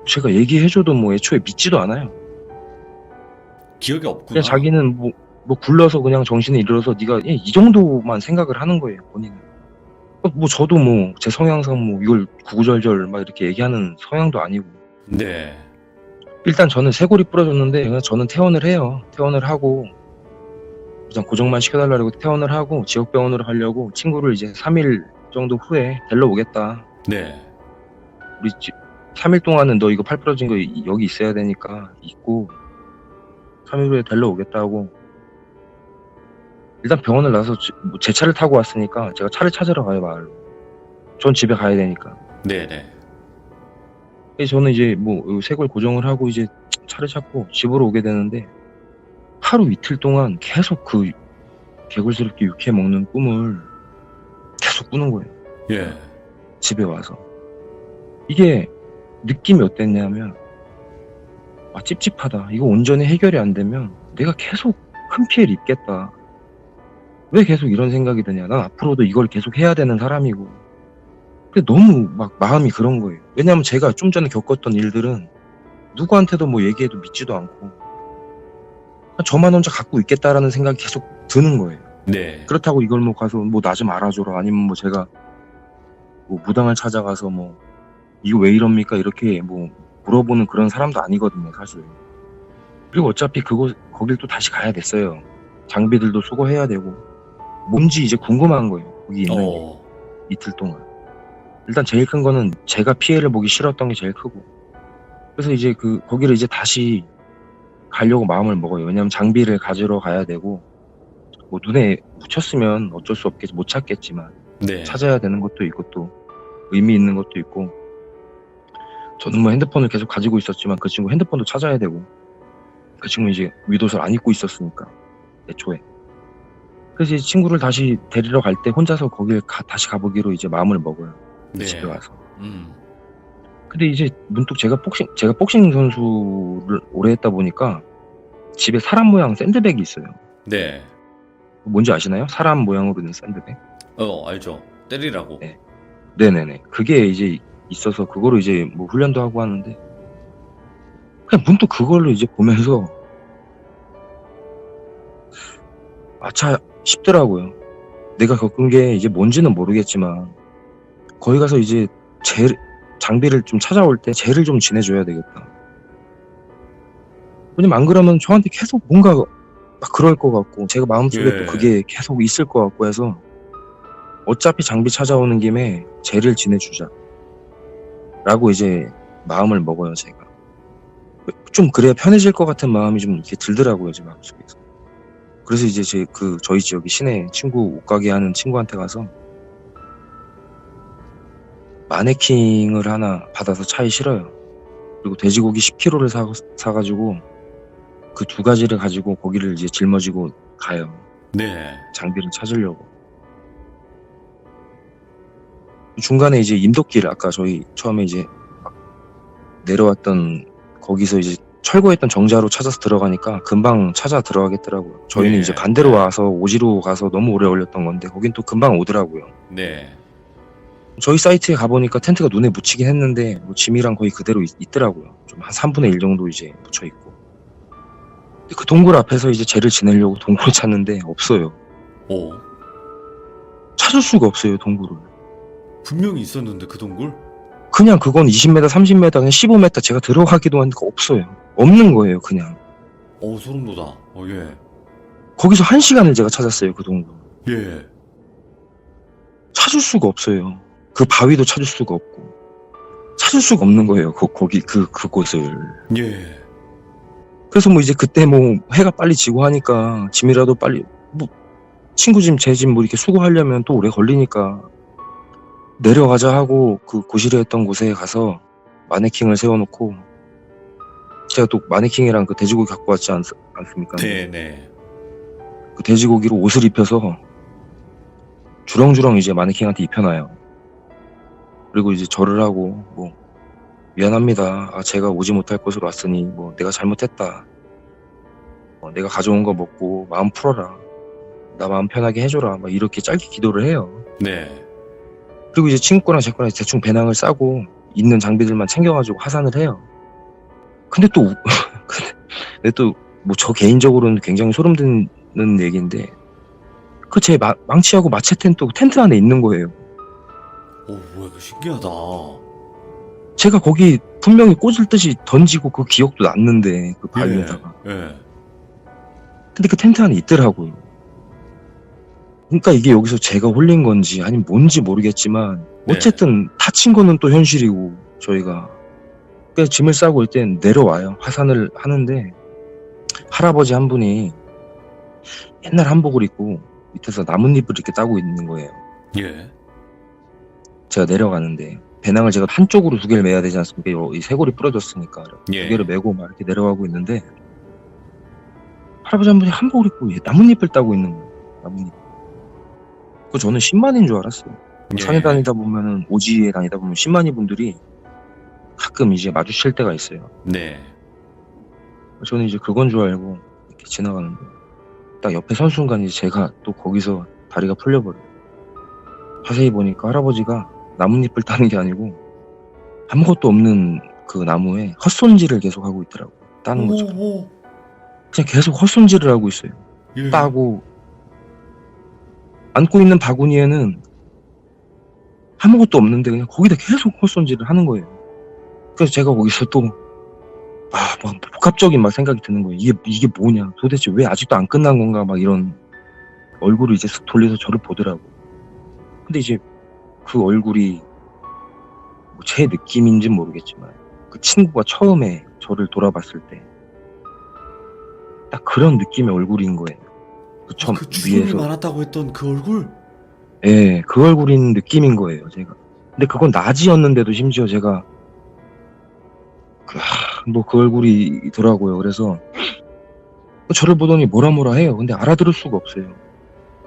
제가 얘기해줘도 뭐 애초에 믿지도 않아요. 기억이 없구나. 그냥 자기는 뭐 굴러서 그냥 정신을 잃어서 네가 이 정도만 생각을 하는 거예요, 본인은. 뭐 저도 뭐 제 성향상 뭐 이걸 구구절절 막 이렇게 얘기하는 성향도 아니고. 네. 일단 저는 쇄골이 부러졌는데 그냥 저는 퇴원을 해요. 퇴원을 하고 그냥 고정만 시켜달라고 퇴원을 하고 지역병원으로 가려고 친구를 이제 3일 정도 후에 데리러 오겠다. 네. 우리 3일 동안은 너 이거 팔 부러진 거 여기 있어야 되니까 있고 3일 후에 데리러 오겠다고. 일단 병원을 나서 제 차를 타고 왔으니까 제가 차를 찾으러 가요, 마을로. 전 집에 가야 되니까. 네네. 그래서 저는 이제 뭐 쇄골 고정을 하고 이제 차를 찾고 집으로 오게 되는데 하루 이틀 동안 계속 그 개굴스럽게 육회 먹는 꿈을 계속 꾸는 거예요. 예. 집에 와서. 이게 느낌이 어땠냐면 찝찝하다. 이거 온전히 해결이 안 되면 내가 계속 큰 피해를 입겠다. 왜 계속 이런 생각이 드냐. 난 앞으로도 이걸 계속 해야 되는 사람이고. 근데 너무 막 마음이 그런 거예요. 왜냐면 제가 좀 전에 겪었던 일들은 누구한테도 뭐 얘기해도 믿지도 않고 저만 혼자 갖고 있겠다라는 생각이 계속 드는 거예요. 네. 그렇다고 이걸 뭐 가서 뭐 나 좀 알아줘라 아니면 뭐 제가 뭐 무당을 찾아가서 뭐 이거 왜 이럽니까 이렇게 뭐 물어보는 그런 사람도 아니거든요, 사실. 그리고 어차피 거길 또 다시 가야 됐어요. 장비들도 수거해야 되고 뭔지 이제 궁금한 거예요. 거기 있는 게 이틀 동안. 일단 제일 큰 거는 제가 피해를 보기 싫었던 게 제일 크고. 그래서 이제 거기를 이제 다시 가려고 마음을 먹어요. 왜냐면 장비를 가지러 가야 되고 뭐 눈에 묻혔으면 어쩔 수 없겠지, 못 찾겠지만 네. 찾아야 되는 것도 있고 또 의미 있는 것도 있고 저는 뭐 핸드폰을 계속 가지고 있었지만 그 친구 핸드폰도 찾아야 되고, 그 친구 이제 위도설 안 입고 있었으니까 애초에. 그래서 이제 친구를 다시 데리러 갈 때 혼자서 거길 다시 가보기로 이제 마음을 먹어요. 네. 집에 와서. 음. 근데 이제 문득 제가 복싱 선수를 오래 했다 보니까 집에 사람 모양 샌드백이 있어요. 네. 뭔지 아시나요? 사람 모양으로 된 샌드백? 알죠. 때리라고. 네. 네네네. 그게 이제 있어서 그거로 이제 뭐 훈련도 하고 하는데, 그냥 문득 그걸로 이제 보면서 아차 싶더라고요. 내가 겪은 게 이제 뭔지는 모르겠지만 거기 가서 이제 장비를 좀 찾아올 때 쟤를 좀 지내줘야 되겠다. 왜냐면 안 그러면 저한테 계속 뭔가 막 그럴 것 같고, 제가 마음속에 예. 또 그게 계속 있을 것 같고 해서 어차피 장비 찾아오는 김에 쟤를 지내주자 라고 이제 마음을 먹어요. 제가 좀 그래야 편해질 것 같은 마음이 좀 이렇게 들더라고요, 제 마음속에서. 그래서 이제 저희 지역에 시내 친구 옷가게 하는 친구한테 가서 마네킹을 하나 받아서 차에 실어요. 그리고 돼지고기 10kg를 사가지고 그 두 가지를 가지고 거기를 이제 짊어지고 가요. 네. 장비를 찾으려고. 중간에 이제 임도길, 아까 저희 처음에 이제 막 내려왔던 거기서 이제 철거했던 정자로 찾아서 들어가니까 금방 찾아 들어가겠더라고요. 저희는 네. 이제 반대로 와서 오지로 가서 너무 오래 걸렸던 건데 거긴 또 금방 오더라고요. 네. 저희 사이트에 가보니까 텐트가 눈에 묻히긴 했는데 뭐 짐이랑 거의 그대로 있더라고요. 좀 한 3분의 1 정도 이제 묻혀 있고. 근데 그 동굴 앞에서 이제 쟤를 지내려고 동굴을 찾는데 없어요. 오. 찾을 수가 없어요, 동굴을. 분명히 있었는데 그 동굴? 그냥 그건 20m, 30m, 그냥 15m 제가 들어가기도 하니까 없어요. 없는 거예요, 그냥. 소름 돋아. 예. 거기서 1시간을 제가 찾았어요, 그 동굴. 예. 찾을 수가 없어요. 그 바위도 찾을 수가 없고. 찾을 수가 없는 거예요, 그곳을. 예. 그래서 뭐 이제 그때 뭐 해가 빨리 지고 하니까 짐이라도 빨리, 뭐 친구 짐, 제 짐 뭐 이렇게 수거하려면 또 오래 걸리니까 내려가자 하고 그 고시를 했던 곳에 가서 마네킹을 세워놓고, 제가 또 마네킹이랑 그 돼지고기 갖고 왔지 않습니까? 네네. 그 돼지고기로 옷을 입혀서 주렁주렁 이제 마네킹한테 입혀놔요. 그리고 이제 절을 하고 뭐 미안합니다. 제가 오지 못할 곳으로 왔으니 뭐 내가 잘못했다. 내가 가져온 거 먹고 마음 풀어라. 나 마음 편하게 해줘라. 막 이렇게 짧게 기도를 해요. 네. 그리고 이제 친구 거랑 제 거랑 대충 배낭을 싸고 있는 장비들만 챙겨가지고 하산을 해요. 근데 또 뭐 저 개인적으로는 굉장히 소름 돋는 얘기인데, 그 제 망치하고 마체테는 또 텐트 안에 있는 거예요. 뭐야, 이거 신기하다. 제가 거기 분명히 꽂을 듯이 던지고 그 기억도 났는데, 그 바위에다가. 예. 근데 그 텐트 안에 있더라고요. 그러니까 이게 여기서 제가 홀린 건지 아니면 뭔지 모르겠지만 네. 어쨌든 다친 거는 또 현실이고, 저희가 그래서 짐을 싸고 일단 내려와요. 하산을 하는데 할아버지 한 분이 옛날 한복을 입고 밑에서 나뭇잎을 이렇게 따고 있는 거예요. 예. 제가 내려가는데 배낭을 제가 한쪽으로 2개를 매야 되지 않습니까? 이 쇄골이 부러졌으니까 예. 2개를 메고 막 이렇게 내려가고 있는데, 할아버지 한 분이 한복을 입고 나뭇잎을 따고 있는 거예요. 나뭇잎. 그 저는 신만인 줄 알았어요. 예. 산에 다니다 보면은, 오지에 다니다 보면 신만이 분들이 가끔 이제 마주칠 때가 있어요. 네. 저는 이제 그건 줄 알고 이렇게 지나가는데 딱 옆에 선 순간 이제 제가 또 거기서 다리가 풀려버려요. 자세히 보니까 할아버지가 나뭇잎을 따는 게 아니고 아무것도 없는 그 나무에 헛손질을 계속 하고 있더라고요. 따는 것처럼. 그냥 계속 헛손질을 하고 있어요. 예. 따고, 안고 있는 바구니에는 아무것도 없는데 그냥 거기다 계속 헛손질을 하는 거예요. 그래서 제가 거기서 또 막 복합적인 막 생각이 드는 거예요. 이게 뭐냐? 도대체 왜 아직도 안 끝난 건가? 막 이런 얼굴을 이제 쓱 돌려서 저를 보더라고. 근데 이제 그 얼굴이 뭐 제 느낌인지는 모르겠지만 그 친구가 처음에 저를 돌아봤을 때 딱 그런 느낌의 얼굴인 거예요. 그 처음 그 주름이 위에서. 많았다고 했던 그 얼굴? 예, 그 얼굴인 느낌인 거예요, 제가. 근데 그건 낮이었는데도 심지어 제가 뭐 그 얼굴이더라고요. 그래서 저를 보더니 뭐라 해요. 근데 알아들을 수가 없어요.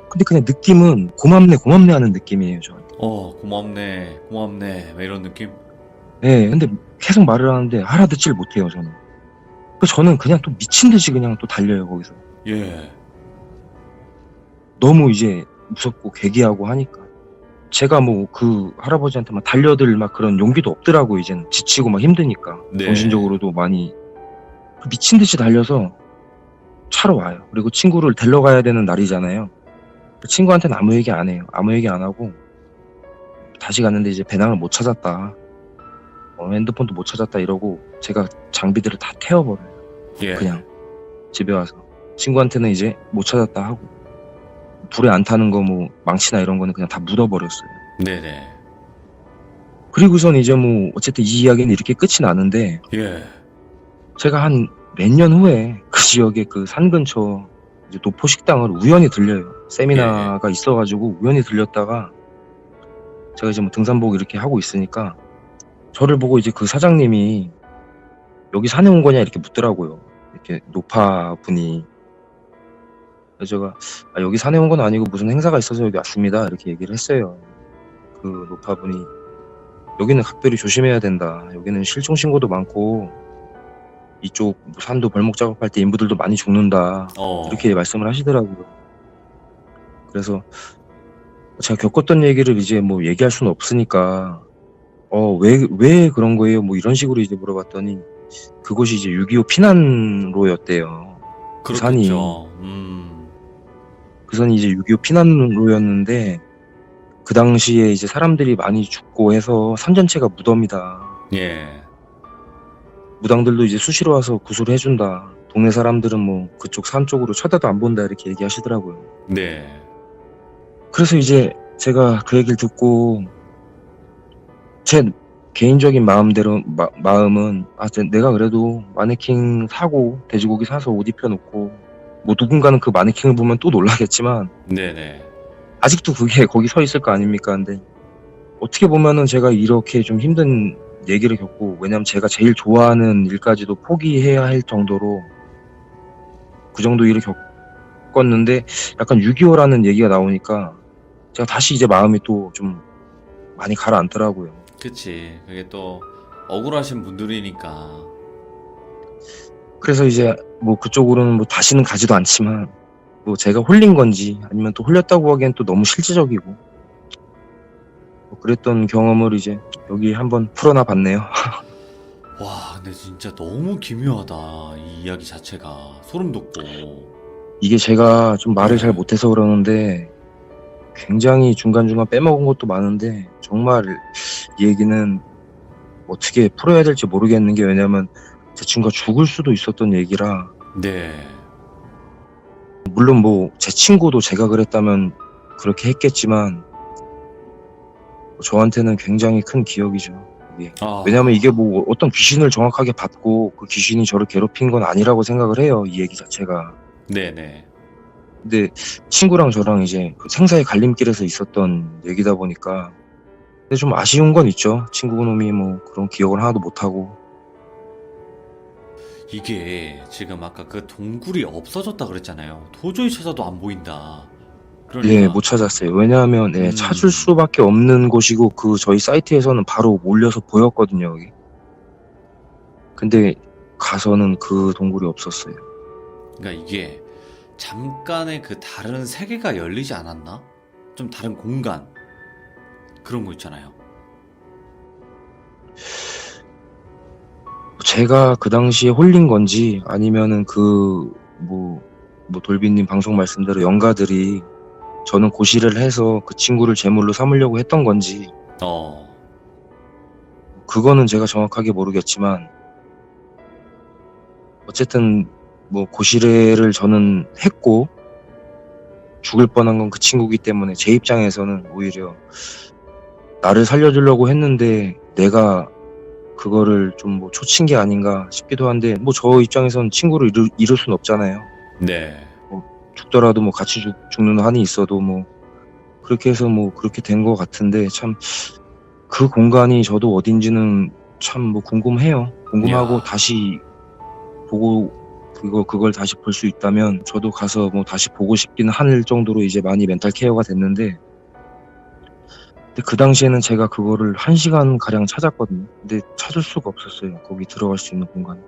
근데 그냥 느낌은 고맙네 하는 느낌이에요, 저한테. 고맙네, 고맙네. 막 이런 느낌? 예, 근데 계속 말을 하는데 알아듣질 못해요, 저는. 저는 그냥 또 미친 듯이 그냥 또 달려요, 거기서. 예. 너무 이제 무섭고 괴기하고 하니까. 제가 뭐 그 할아버지한테 막 달려들 막 그런 용기도 없더라고, 이젠. 지치고 막 힘드니까. 네. 정신적으로도 많이. 미친 듯이 달려서 차로 와요. 그리고 친구를 데리러 가야 되는 날이잖아요. 친구한테는 아무 얘기 안 해요. 아무 얘기 안 하고 다시 갔는데 이제 배낭을 못 찾았다. 핸드폰도 못 찾았다 이러고 제가 장비들을 다 태워버려요. 예. 그냥 집에 와서. 친구한테는 이제 못 찾았다 하고 불에 안 타는 거 뭐 망치나 이런 거는 그냥 다 묻어버렸어요. 네네. 그리고선 이제 뭐 어쨌든 이 이야기는 이렇게 끝이 나는데 예. 제가 한 몇 년 후에 그 지역의 그 산 근처 이제 노포 식당을 우연히 들려요. 세미나가 있어가지고 우연히 들렸다가 제가 이제 뭐 등산복 이렇게 하고 있으니까 저를 보고 이제 그 사장님이 여기 산에 온 거냐 이렇게 묻더라고요. 이렇게 노파 분이. 그래서 제가 여기 산에 온 건 아니고 무슨 행사가 있어서 여기 왔습니다 이렇게 얘기를 했어요. 그 노파 분이 여기는 각별히 조심해야 된다. 여기는 실종 신고도 많고 이쪽 산도 벌목 작업할 때 인부들도 많이 죽는다. 이렇게 말씀을 하시더라고요. 그래서 제가 겪었던 얘기를 이제 뭐 얘기할 수는 없으니까 왜 그런 거예요? 뭐 이런 식으로 이제 물어봤더니 그곳이 이제 6.25 피난로였대요. 그 산이. 그렇겠죠. 그 산이 이제 6.25 피난로였는데 그 당시에 이제 사람들이 많이 죽고 해서 산 전체가 무덤이다. 예. 무당들도 이제 수시로 와서 구술을 해준다. 동네 사람들은 뭐 그쪽 산 쪽으로 쳐다도 안 본다 이렇게 얘기하시더라고요. 네. 그래서 이제 제가 그 얘기를 듣고 제 개인적인 마음대로 마음은 내가 그래도 마네킹 사고 돼지고기 사서 옷 입혀놓고 뭐 누군가는 그 마네킹을 보면 또 놀라겠지만 네네. 아직도 그게 거기 서 있을 거 아닙니까? 근데 어떻게 보면은 제가 이렇게 좀 힘든 얘기를 겪고 왜냐면 제가 제일 좋아하는 일까지도 포기해야 할 정도로 그 정도 일을 겪었는데 약간 6.25라는 얘기가 나오니까 제가 다시 이제 마음이 또 좀 많이 가라앉더라고요. 그치. 그게 또 억울하신 분들이니까. 그래서 이제 뭐 그쪽으로는 뭐 다시는 가지도 않지만 뭐 제가 홀린 건지 아니면 또 홀렸다고 하기엔 또 너무 실질적이고 뭐 그랬던 경험을 이제 여기 한번 풀어놔 봤네요. 와, 근데 진짜 너무 기묘하다. 이 이야기 자체가 소름 돋고. 이게 제가 좀 말을 잘 못해서 그러는데 굉장히 중간중간 빼먹은 것도 많은데 정말 이 얘기는 어떻게 풀어야 될지 모르겠는 게 왜냐면 제 친구가 죽을 수도 있었던 얘기라. 네. 물론 뭐 제 친구도 제가 그랬다면 그렇게 했겠지만 저한테는 굉장히 큰 기억이죠. 이게. 왜냐면 이게 뭐 어떤 귀신을 정확하게 받고 그 귀신이 저를 괴롭힌 건 아니라고 생각을 해요. 이 얘기 자체가. 네네. 근데 친구랑 저랑 이제 그 생사의 갈림길에서 있었던 얘기다 보니까 근데 좀 아쉬운 건 있죠. 친구놈이 뭐 그런 기억을 하나도 못하고. 이게 지금 아까 그 동굴이 없어졌다 그랬잖아요. 도저히 찾아도 안 보인다. 그러니까. 예, 못 찾았어요. 왜냐하면 찾을 수밖에 없는 곳이고 그 저희 사이트에서는 바로 몰려서 보였거든요. 여기. 근데 가서는 그 동굴이 없었어요. 그러니까 이게 잠깐의 그 다른 세계가 열리지 않았나? 좀 다른 공간 그런 거 있잖아요. 제가 그 당시에 홀린 건지 아니면은 그 뭐 돌비님 방송 말씀대로 영가들이 저는 고시를 해서 그 친구를 제물로 삼으려고 했던 건지 그거는 제가 정확하게 모르겠지만 어쨌든 뭐 고시를 저는 했고 죽을 뻔한 건 그 친구기 때문에 제 입장에서는 오히려 나를 살려주려고 했는데 내가 그거를 좀 뭐 초친 게 아닌가 싶기도 한데 뭐 저 입장에서는 친구를 잃을 순 없잖아요. 네. 뭐 죽더라도 뭐 같이 죽는 한이 있어도 뭐 그렇게 해서 뭐 그렇게 된 것 같은데 참 그 공간이 저도 어딘지는 참 뭐 궁금해요. 궁금하고 이야, 다시 보고 그걸 다시 볼 수 있다면 저도 가서 뭐 다시 보고 싶긴 할 정도로 이제 많이 멘탈 케어가 됐는데, 근데 그 당시에는 제가 그거를 1시간 가량 찾았거든요. 근데 찾을 수가 없었어요. 거기 들어갈 수 있는 공간.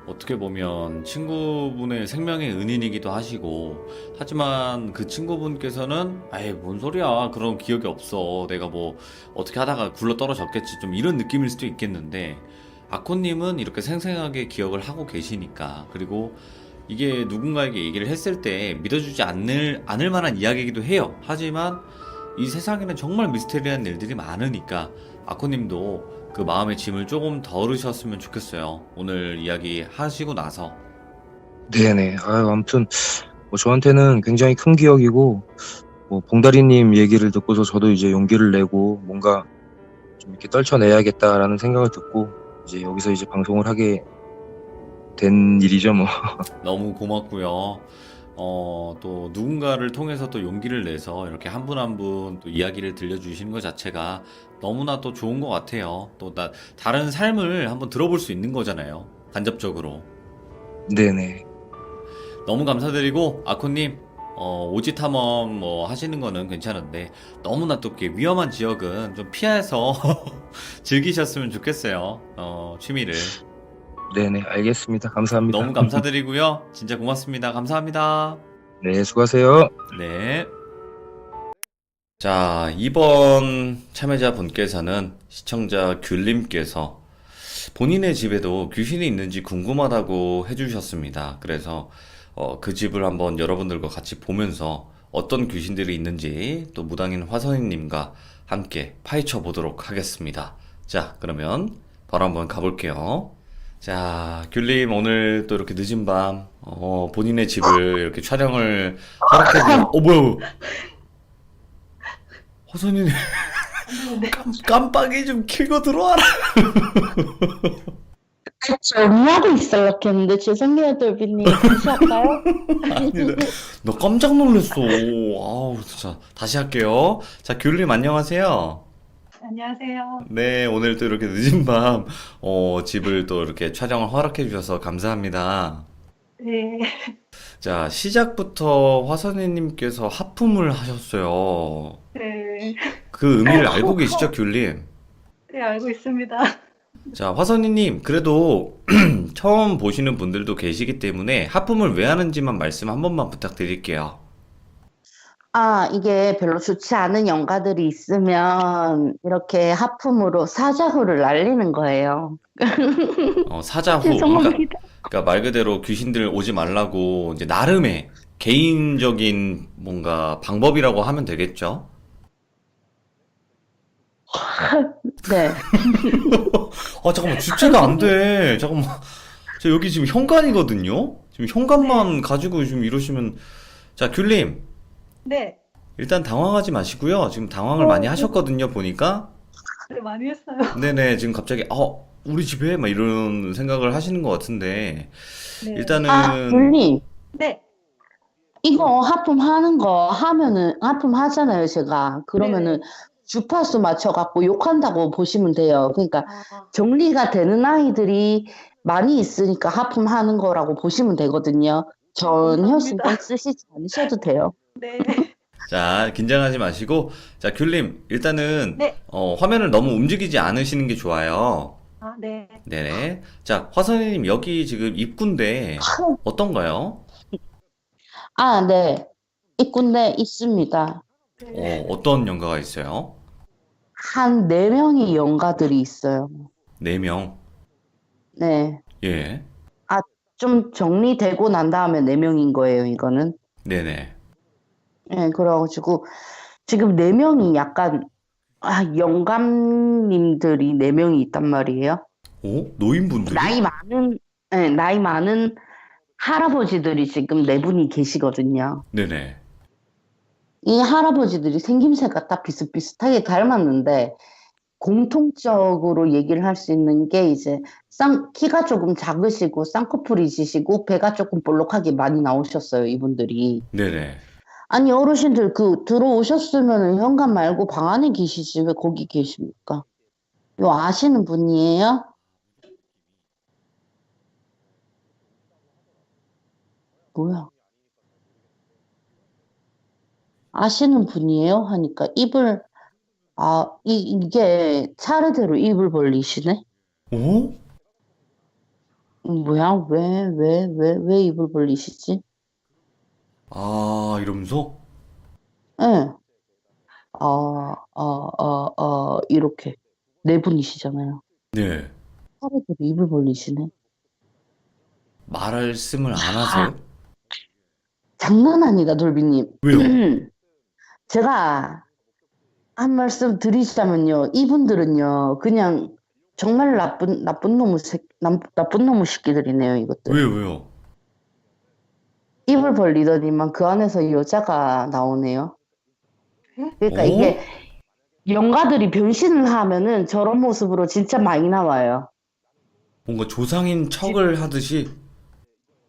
어떻게 보면 친구분의 생명의 은인이기도 하시고, 하지만 그 친구분께서는, 아이, 뭔 소리야. 그런 기억이 없어. 내가 뭐, 어떻게 하다가 굴러 떨어졌겠지. 좀 이런 느낌일 수도 있겠는데, 아코님은 이렇게 생생하게 기억을 하고 계시니까, 그리고 이게 누군가에게 얘기를 했을 때 믿어주지 않을 만한 이야기이기도 해요. 하지만 이 세상에는 정말 미스테리한 일들이 많으니까, 아코님도 그 마음의 짐을 조금 덜으셨으면 좋겠어요. 오늘 이야기 하시고 나서. 네네. 아유, 아무튼 뭐 저한테는 굉장히 큰 기억이고, 뭐 봉다리님 얘기를 듣고서 저도 이제 용기를 내고 뭔가 좀 이렇게 떨쳐내야겠다라는 생각을 듣고 이제 여기서 이제 방송을 하게 된 일이죠, 뭐. 너무 고맙고요. 또 누군가를 통해서 또 용기를 내서 이렇게 한 분 한 분 또 이야기를 들려주시는 것 자체가 너무나 또 좋은 것 같아요. 또 다른 삶을 한번 들어볼 수 있는 거잖아요. 간접적으로. 네네. 너무 감사드리고, 아코님, 오지 탐험 뭐 하시는 거는 괜찮은데, 너무나 또 이렇게 위험한 지역은 좀 피해서 즐기셨으면 좋겠어요. 취미를. 네네. 알겠습니다. 감사합니다. 너무 감사드리고요. 진짜 고맙습니다. 감사합니다. 네, 수고하세요. 네. 자, 이번 참여자분께서는 시청자 귤님께서 본인의 집에도 귀신이 있는지 궁금하다고 해주셨습니다. 그래서 그 집을 한번 여러분들과 같이 보면서 어떤 귀신들이 있는지 또 무당인 화선이님과 함께 파헤쳐 보도록 하겠습니다. 자, 그러면 바로 한번 가볼게요. 자, 귤님 오늘 또 이렇게 늦은 밤 본인의 집을 이렇게 촬영을 허락해 주셔서 뭐야? 화선이님 네. 깜빡이 좀 켜고 들어와라. 정리하고 있으려고 했는데 죄송해요, 돌비님. 다시 할까요? 아니다. 너 깜짝 놀랐어. 아우, 진짜. 다시 할게요. 자, 귤님 안녕하세요. 안녕하세요. 네, 오늘 또 이렇게 늦은 밤, 집을 또 이렇게 촬영을 허락해 주셔서 감사합니다. 네. 자, 시작부터 화선이님께서 하품을 하셨어요. 네. 그 의미를 알고 계시죠, 귤님? 네, 알고 있습니다. 자, 화선이님, 그래도 처음 보시는 분들도 계시기 때문에 하품을 왜 하는지만 말씀 한 번만 부탁드릴게요. 아, 이게 별로 좋지 않은 영가들이 있으면 이렇게 하품으로 사자후를 날리는 거예요. 사자후. 죄송합니다. 그러니까 말 그대로 귀신들 오지 말라고 이제 나름의 개인적인 뭔가 방법이라고 하면 되겠죠? 네. 아, 잠깐만, 주체가 안 돼. 잠깐만. 저 여기 지금 현관이거든요? 지금 현관만 가지고 지금 이러시면. 자, 귤님. 네. 일단 당황하지 마시고요. 지금 당황을 많이 하셨거든요, 보니까. 네, 많이 했어요. 네네, 지금 갑자기, 우리 집에? 막 이런 생각을 하시는 것 같은데. 네. 아, 일단은, 돌님. 네. 이거 하품하는 거 하면은, 하품하잖아요, 제가. 네네. 그러면은 주파수 맞춰갖고 욕한다고 보시면 돼요. 그러니까 아, 정리가 되는 아이들이 많이 있으니까 하품하는 거라고 보시면 되거든요. 전혀 감사합니다. 신경 쓰시지 않으셔도 돼요. 네. 자, 긴장하지 마시고. 자, 귤님, 일단은, 네. 화면을 너무 움직이지 않으시는 게 좋아요. 아, 네. 네네. 자, 화선이님, 여기 지금 입구인데, 어떤가요? 아, 네. 입군데 있습니다. 네. 어떤 연가가 있어요? 한 4명의 영가들이 있어요. 4명. 네. 예. 아, 좀 정리되고 난 다음에 4명인 거예요, 이거는. 네네. 네, 그래가지고 지금 4명이 약간 영감님들이 4명이 있단 말이에요. 노인분들이? 나이 많은 할아버지들이 지금 4분이 계시거든요. 네네. 이 할아버지들이 생김새가 다 비슷비슷하게 닮았는데 공통적으로 얘기를 할 수 있는 게 이제 키가 조금 작으시고 쌍꺼풀이지시고 배가 조금 볼록하게 많이 나오셨어요, 이분들이. 네네. 아니, 어르신들 들어오셨으면 현관 말고 방 안에 계시지 왜 거기 계십니까? 요 아시는 분이에요? 뭐야? 아시는 분이에요? 하니까 이게 차례대로 입을 벌리시네? 오? 뭐야? 왜 입을 벌리시지? 아, 이러면서? 예. 이렇게. 네 분이시잖아요. 네. 차례대로 입을 벌리시네. 말씀을 안 아, 하세요? 장난 아니다, 돌비님. 왜요? 제가 한 말씀 드리자면요. 이분들은요, 그냥 정말 나쁜 놈의 새끼들이네요, 이것들. 왜요? 입을 벌리더니만 그 안에서 여자가 나오네요. 그러니까 이게 어? 영가들이 변신을 하면은 저런 모습으로 진짜 많이 나와요. 뭔가 조상인 척을 하듯이?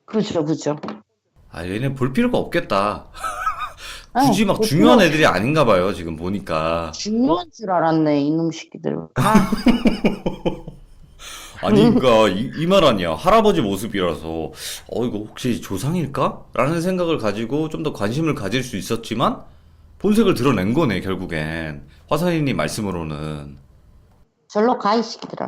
그죠, 그죠. 아, 얘네 볼 필요가 없겠다. 어, 굳이 막 뭐 중요한 애들이 아닌가 봐요, 지금 보니까. 중요한 줄 알았네, 이놈 새끼들. 아니, 그니까, 이 말 아니야. 할아버지 모습이라서, 이거 혹시 조상일까? 라는 생각을 가지고 좀 더 관심을 가질 수 있었지만, 본색을 드러낸 거네, 결국엔. 화선이님 말씀으로는. 절로 가, 이 새끼들아.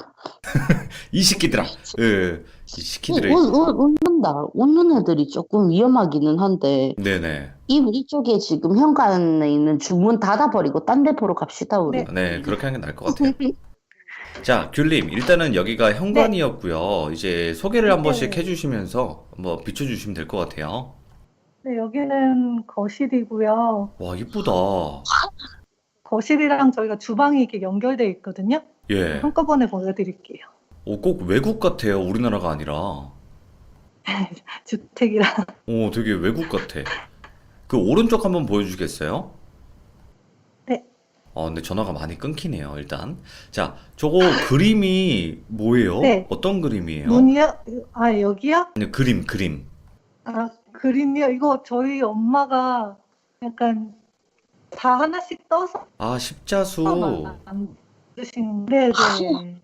이 새끼들아. 예, 이 새끼들의. 웃는다. 웃는 애들이 조금 위험하기는 한데, 네네. 이쪽에 지금 현관에 있는 주문 닫아버리고 딴 데보러 갑시다, 우리. 네, 그렇게 하는 게 나을 것 같아요. 자, 귤님, 일단은 여기가 네, 현관이었고요. 이제 소개를 한 번씩 네, 해주시면서 한번 비춰주시면 될 것 같아요. 네, 여기는 거실이고요. 와, 이쁘다. 거실이랑 저희가 주방이 이렇게 연결돼 있거든요. 예. 한꺼번에 보여드릴게요. 꼭 외국 같아요. 우리나라가 아니라. 주택이랑. 되게 외국 같아. 그 오른쪽 한번 보여주시겠어요? 네, 근데 전화가 많이 끊기네요, 일단. 자, 저거 그림이 뭐예요? 네, 어떤 그림이에요? 문이요? 아, 여기요? 아니, 그림. 아, 그림이요? 이거 저희 엄마가 약간 다 하나씩 떠서 아, 십자수. 만드신, 네, 네.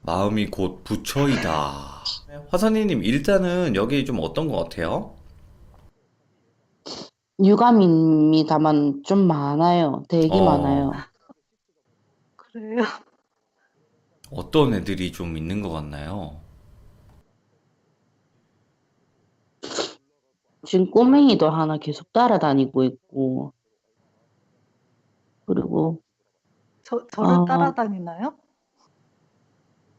마음이 곧 부처이다. 화선이님, 일단은 여기 좀 어떤 것 같아요? 유감입니 다만 좀 많아요. 되게 어, 많아요. 그래요. 어떤 애들이 좀 있는 것 같나요? 지금 꼬맹이도 하나 계속 따라다니고 있고, 그리고, 저를 아, 따라다니나요?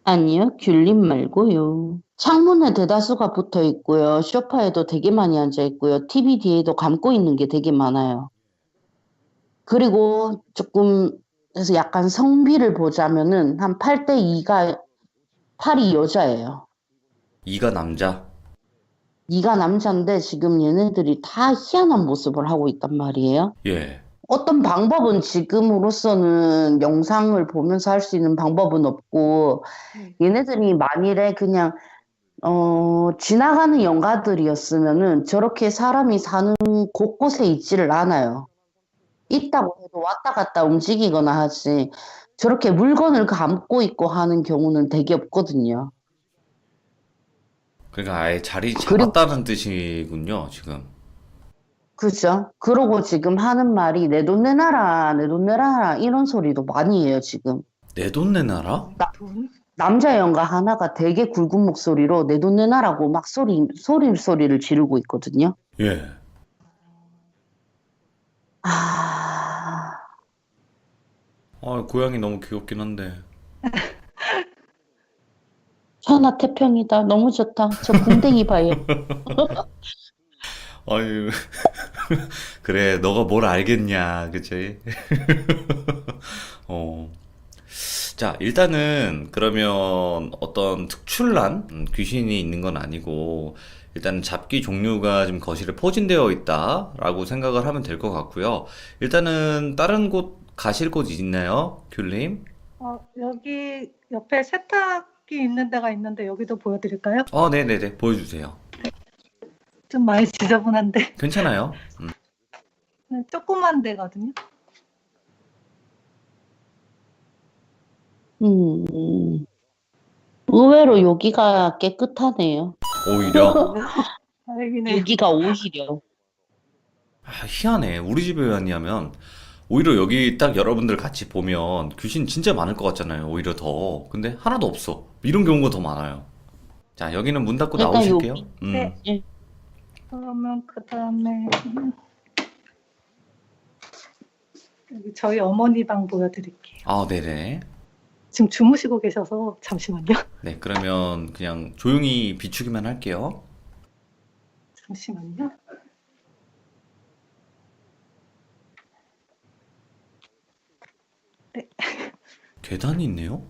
아니요, 귤림 말고요. 창문에 대다수가 붙어 있고요. 소파에도 되게 많이 앉아 있고요. TV 뒤에도 감고 있는 게 되게 많아요. 그리고 조금, 그래서 약간 성비를 보자면은 한 8대 2가 8이 여자예요. 이가 남자? 2가 남자인데 지금 얘네들이 다 희한한 모습을 하고 있단 말이에요. 예. 어떤 방법은 지금으로서는 영상을 보면서 할 수 있는 방법은 없고, 네. 얘네들이 만일에 그냥 지나가는 영가들이었으면은 저렇게 사람이 사는 곳곳에 있지를 않아요. 있다고 해도 왔다 갔다 움직이거나 하지, 저렇게 물건을 감고 있고 하는 경우는 되게 없거든요. 그러니까 아예 자리 그리고, 잡았다는 뜻이군요, 지금. 그죠? 그러고 지금 하는 말이 내 돈 내놔라, 내 돈 내놔라, 이런 소리도 많이 해요, 지금. 내 돈 내놔라? 돈? 남자 연가 하나가 되게 굵은 목소리로 내 돈 내놔라고 막 소리를 지르고 있거든요. 예. 아, 고양이 너무 귀엽긴 한데. 천하태평이다. 너무 좋다. 저 궁뎅이 봐요. 아유, 그래, 너가 뭘 알겠냐, 그치? 어. 자, 일단은 그러면 어떤 특출난 귀신이 있는 건 아니고 일단은 잡기 종류가 지금 거실에 포진되어 있다라고 생각을 하면 될 것 같고요. 일단은 다른 곳 가실 곳 있나요, 귤님? 여기 옆에 세탁기 있는 데가 있는데 여기도 보여드릴까요? 네네네, 보여주세요. 좀 많이 지저분한데 괜찮아요? 조그만 데거든요. 음, 의외로 여기가 깨끗하네요. 오히려. 다행이네요. 여기가 오히려. 아, 희한해. 우리 집에 왔냐면 오히려 여기 딱 여러분들 같이 보면 귀신 진짜 많을 것 같잖아요. 오히려 더. 근데 하나도 없어. 이런 경우가 더 많아요. 자, 여기는 문 닫고 일단 나오실게요. 여기, 네. 예. 그러면 그다음에 여기 저희 어머니 방 보여드릴게요. 아, 네네. 지금 주무시고 계셔서 잠시만요. 네, 그러면 그냥 조용히 비추기만 할게요. 잠시만요. 네. 계단이 있네요?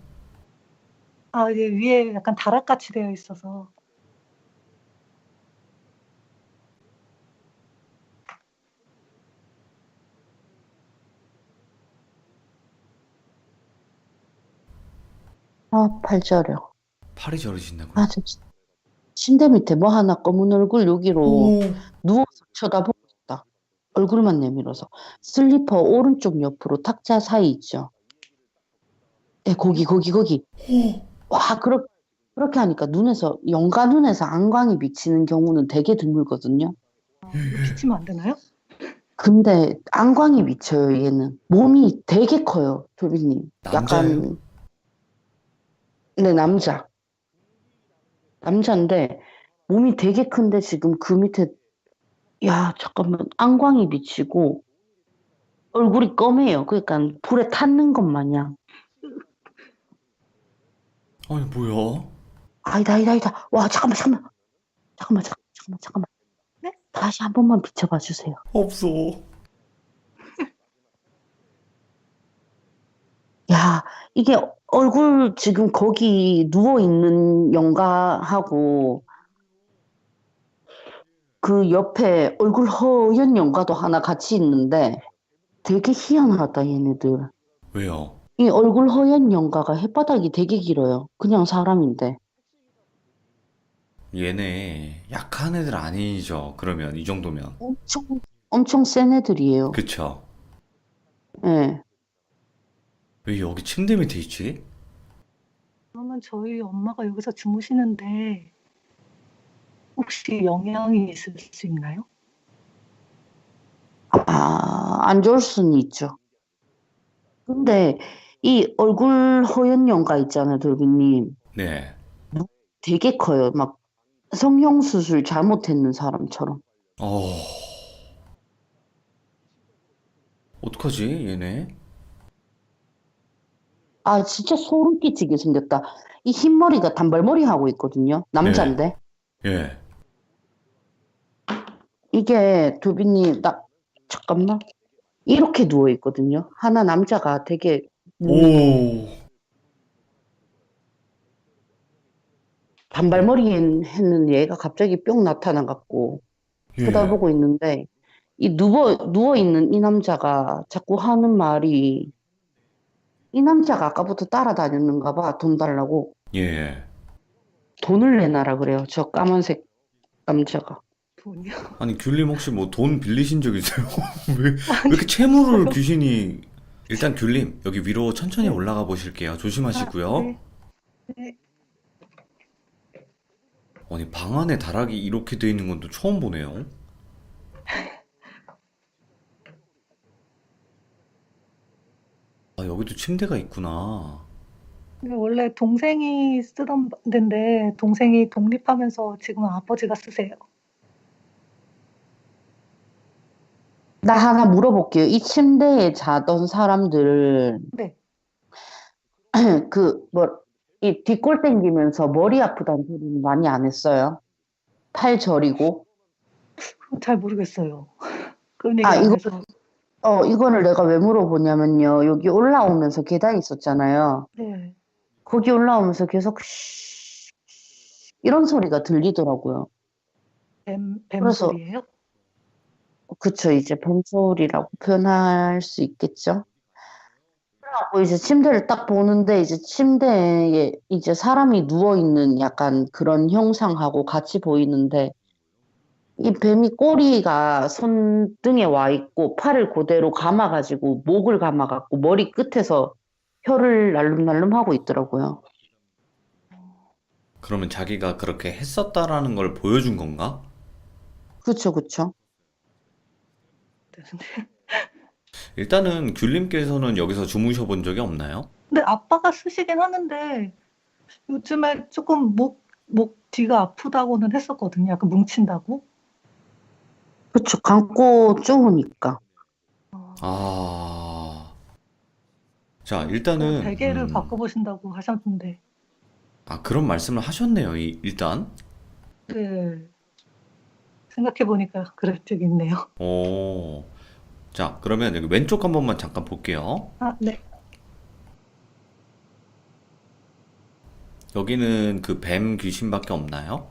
아, 이게 위에 약간 다락같이 되어 있어서. 아, 팔 저려. 팔이 저리신다고요? 아, 저 침대 밑에 뭐 하나 검은 얼굴 여기로 오, 누워서 쳐다보고 있다. 얼굴만 내밀어서. 슬리퍼 오른쪽 옆으로 탁자 사이 있죠. 네, 거기. 와, 그렇게 하니까 영가 눈에서 안광이 비치는 경우는 되게 드물거든요. 이거 비치면 안 되나요? 근데 안광이 비쳐요, 얘는. 몸이 되게 커요, 조비님. 남자예요? 약간, 네, 남자인데, 몸이 되게 큰데 지금 그 밑에, 야, 잠깐만, 안광이 비치고, 얼굴이 검해요. 그러니까 불에 탔는 것 마냥. 아니, 뭐야? 아니다. 와, 잠깐만. 네? 다시 한 번만 비춰봐 주세요. 없어. 야, 이게 얼굴 지금 거기 누워있는 영가하고 그 옆에 얼굴 허연 영가도 하나 같이 있는데 되게 희한하다, 얘네들. 왜요? 이 얼굴 허연 영가가 혓바닥이 되게 길어요. 그냥 사람인데. 얘네 약한 애들 아니죠. 그러면 이 정도면. 엄청 센 애들이에요. 그쵸? 예. 왜 여기 침대 밑에 있지? 그러면 저희 엄마가 여기서 주무시는데 혹시 영향이 있을 수 있나요? 아, 안 좋을 수는 있죠. 근데 이 얼굴 허연 영가 있잖아요, 돌비님. 네. 되게 커요. 막 성형수술 잘못했는 사람처럼. 어, 어떡하지, 얘네? 아, 진짜 소름 끼치게 생겼다. 이 흰머리가 단발머리 하고 있거든요. 예, 남잔데. 예. 이게 도비님, 잠깐만. 이렇게 누워 있거든요. 하나 남자가 되게 오, 단발머리 했는 얘가 갑자기 뿅 나타나갖고 예. 쳐다보고 있는데, 이 누워 있는 이 남자가 자꾸 하는 말이, 이 남자가 아까부터 따라다녔는가 봐, 돈 달라고. 예. 돈을 내놔라 그래요. 저 까만색 남자가. 돈이요? 아니, 귤님 혹시 뭐 돈 빌리신 적 있어요? 왜 아니, 이렇게 채무를 없어요. 귀신이. 일단 귤님, 여기 위로 천천히 네. 올라가 보실게요. 아, 조심하시고요. 네. 네. 아니, 방 안에 다락이 이렇게 돼 있는 건 또 처음 보네요. 아, 여기도 침대가 있구나. 이게 원래 동생이 쓰던 데인데 동생이 독립하면서 지금은 아버지가 쓰세요. 나 하나 물어볼게요. 이 침대에 자던 사람들, 네. 이 뒷골 당기면서 머리 아프다는 소리는 많이 안 했어요? 팔 저리고. 잘 모르겠어요. 그런 아, 얘기를 안 해서. 이거를 내가 왜 물어보냐면요. 여기 올라오면서 계단 있었잖아요. 네. 거기 올라오면서 계속 이런 소리가 들리더라고요. 뱀 그래서, 소리예요? 그쵸, 이제 뱀소리라고 표현할 수 있겠죠? 그래갖고 이제 침대를 딱 보는데 이제 침대에 이제 사람이 누워있는 약간 그런 형상하고 같이 보이는데 이 뱀이 꼬리가 손등에 와 있고 팔을 그대로 감아가지고 목을 감아갖고 머리 끝에서 혀를 날름날름 하고 있더라고요. 그러면 자기가 그렇게 했었다라는 걸 보여준 건가? 그쵸, 그쵸. 일단은 귤님께서는 여기서 주무셔 본 적이 없나요? 근데 아빠가 쓰시긴 하는데 요즘에 조금 목 뒤가 아프다고는 했었거든요. 약간 뭉친다고. 그쵸. 감고 쪼으니까. 아, 자, 그냥 일단은, 베개를 바꿔보신다고 하셨는데. 그런 말씀을 하셨네요, 일단. 네. 생각해보니까 그럴 적 있네요. 오, 자, 그러면 여기 왼쪽 한 번만 잠깐 볼게요. 아, 네. 여기는 그 뱀 귀신밖에 없나요?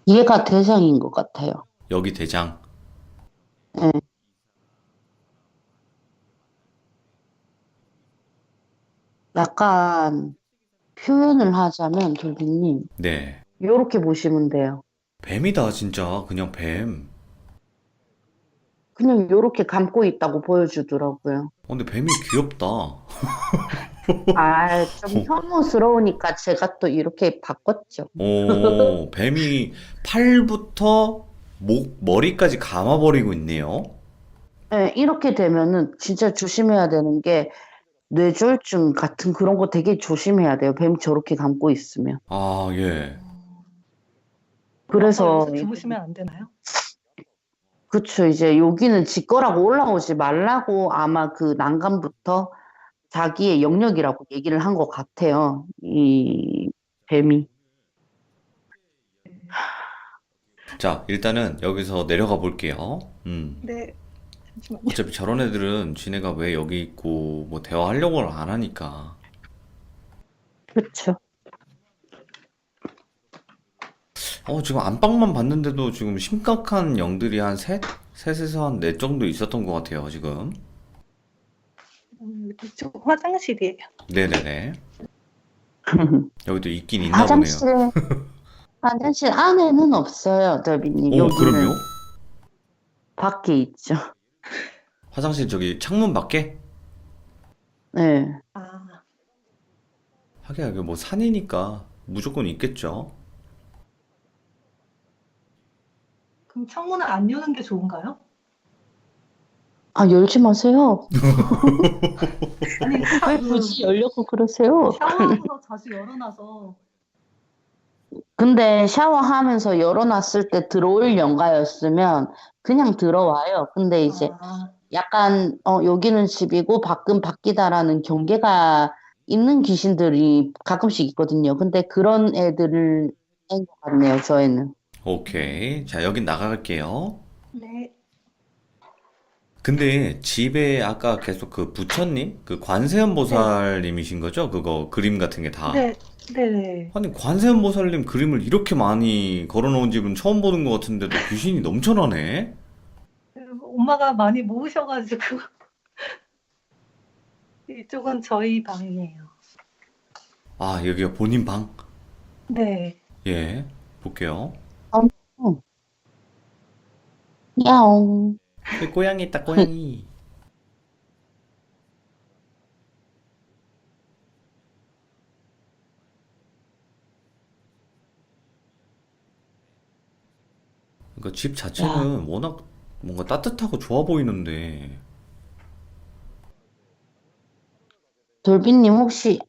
얘가 대상인 것 같아요. 여기 대장. 예. 약간 표현을 하자면 돌비님 네. 요렇게 보시면 돼요. 뱀이다, 진짜. 그냥 뱀. 그냥 요렇게 감고 있다고 보여주더라고요. 근데 뱀이 귀엽다. 아, 좀 혐오스러우니까 제가 또 이렇게 바꿨죠. 오, 뱀이 팔부터 머리까지 감아버리고 있네요. 예, 이렇게 되면은 진짜 조심해야 되는 게 뇌졸중 같은 그런 거 되게 조심해야 돼요. 뱀 저렇게 감고 있으면. 아, 예. 그럼 아빠 그래서 여기서 주무시면 안 되나요? 그쵸. 이제 여기는 지 거라고 올라오지 말라고 아마 그 난간부터 자기의 영역이라고 얘기를 한 것 같아요. 이 뱀이. 자, 일단은 여기서 내려가 볼게요. 네. 잠시만요. 어차피 저런 애들은 지네가 왜 여기 있고 뭐 대화하려고는 안 하니까. 그쵸. 지금 안방만 봤는데도 지금 심각한 영들이 한 셋에서 한 넷 정도 있었던 것 같아요, 지금. 이쪽 화장실이에요. 네네네. 여기도 있긴 있나 보네요. 화장실, 화장실 안에는 없어요, 더비님. 오, 여기는 그럼요? 밖에 있죠. 화장실 저기 창문 밖에? 네. 아, 하긴 여기 뭐 산이니까 무조건 있겠죠. 그럼 창문을 안 여는 게 좋은가요? 아, 열지 마세요. 아니, 왜 굳이 열려고 그러세요? 샤워하면서 자주 열어놔서. 근데 샤워하면서 열어놨을 때 들어올 영가였으면 그냥 들어와요. 근데 이제 아, 약간 여기는 집이고 밖은 밖이다라는 경계가 있는 귀신들이 가끔씩 있거든요. 근데 그런 애들을 뺀것 같네요, 저희는. 오케이. 자, 여긴 나갈게요. 네. 근데 집에 아까 계속 그 부처님? 그 관세음보살님이신 거죠? 그거 그림 같은 게 다. 네, 네. 아니, 관세음보살님 그림을 이렇게 많이 걸어놓은 집은 처음 보는 것 같은데도 귀신이 넘쳐나네? 엄마가 많이 모으셔가지고. 이쪽은 저희 방이에요. 아, 여기가 본인 방? 네. 예, 볼게요. 어, 야옹. 고양이 있다, 고양이. 그러니까 집 야, 자체는 워낙 뭔가 따뜻하고 좋아 보이는데. 돌비님 혹시,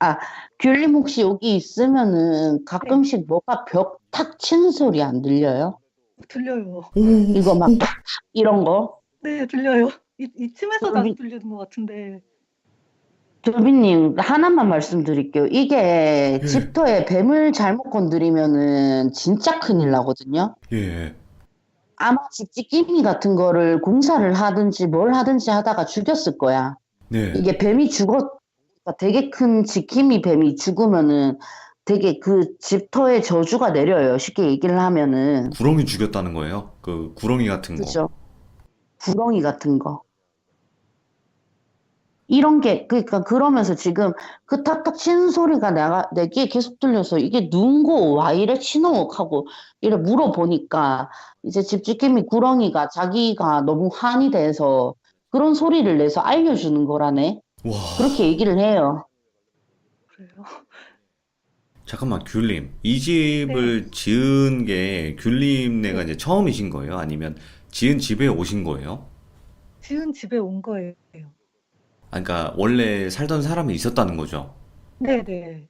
귤님 혹시 여기 있으면은 네, 가끔씩 뭐가 벽 탁 치는 소리 안 들려요? 들려요. 오, 이거 막 탁, 이런 거? 네, 들려요. 이쯤에서 자주 돌비, 들리는 것 같은데. 돌비님, 하나만 말씀드릴게요. 이게 예, 집터에 뱀을 잘못 건드리면은 진짜 큰일 나거든요. 예, 아마 집지끼미 같은 거를 공사를 하든지 뭘 하든지 하다가 죽였을 거야. 네. 이게 뱀이 되게 큰 지킴이 뱀이 죽으면은 되게 그 집터에 저주가 내려요. 쉽게 얘기를 하면은. 구렁이 죽였다는 거예요? 그 구렁이 같은 거. 그죠? 구렁이 같은 거. 이런 게, 그러니까 그러면서 지금 그 탁탁 치는 소리가 내 귀에 계속 들려서 이게 누군고 와 이래 치노 하고 이래 물어보니까 이제 집주개미 구렁이가 자기가 너무 한이 돼서 그런 소리를 내서 알려주는 거라네. 와, 그렇게 얘기를 해요. 그래요. 잠깐만, 귤님. 이 네, 집을 지은 게 귤님네가 네. 이제 처음이신 거예요? 아니면 지은 집에 오신 거예요? 지은 집에 온 거예요. 아, 그러니까 원래 살던 사람이 있었다는 거죠? 네네.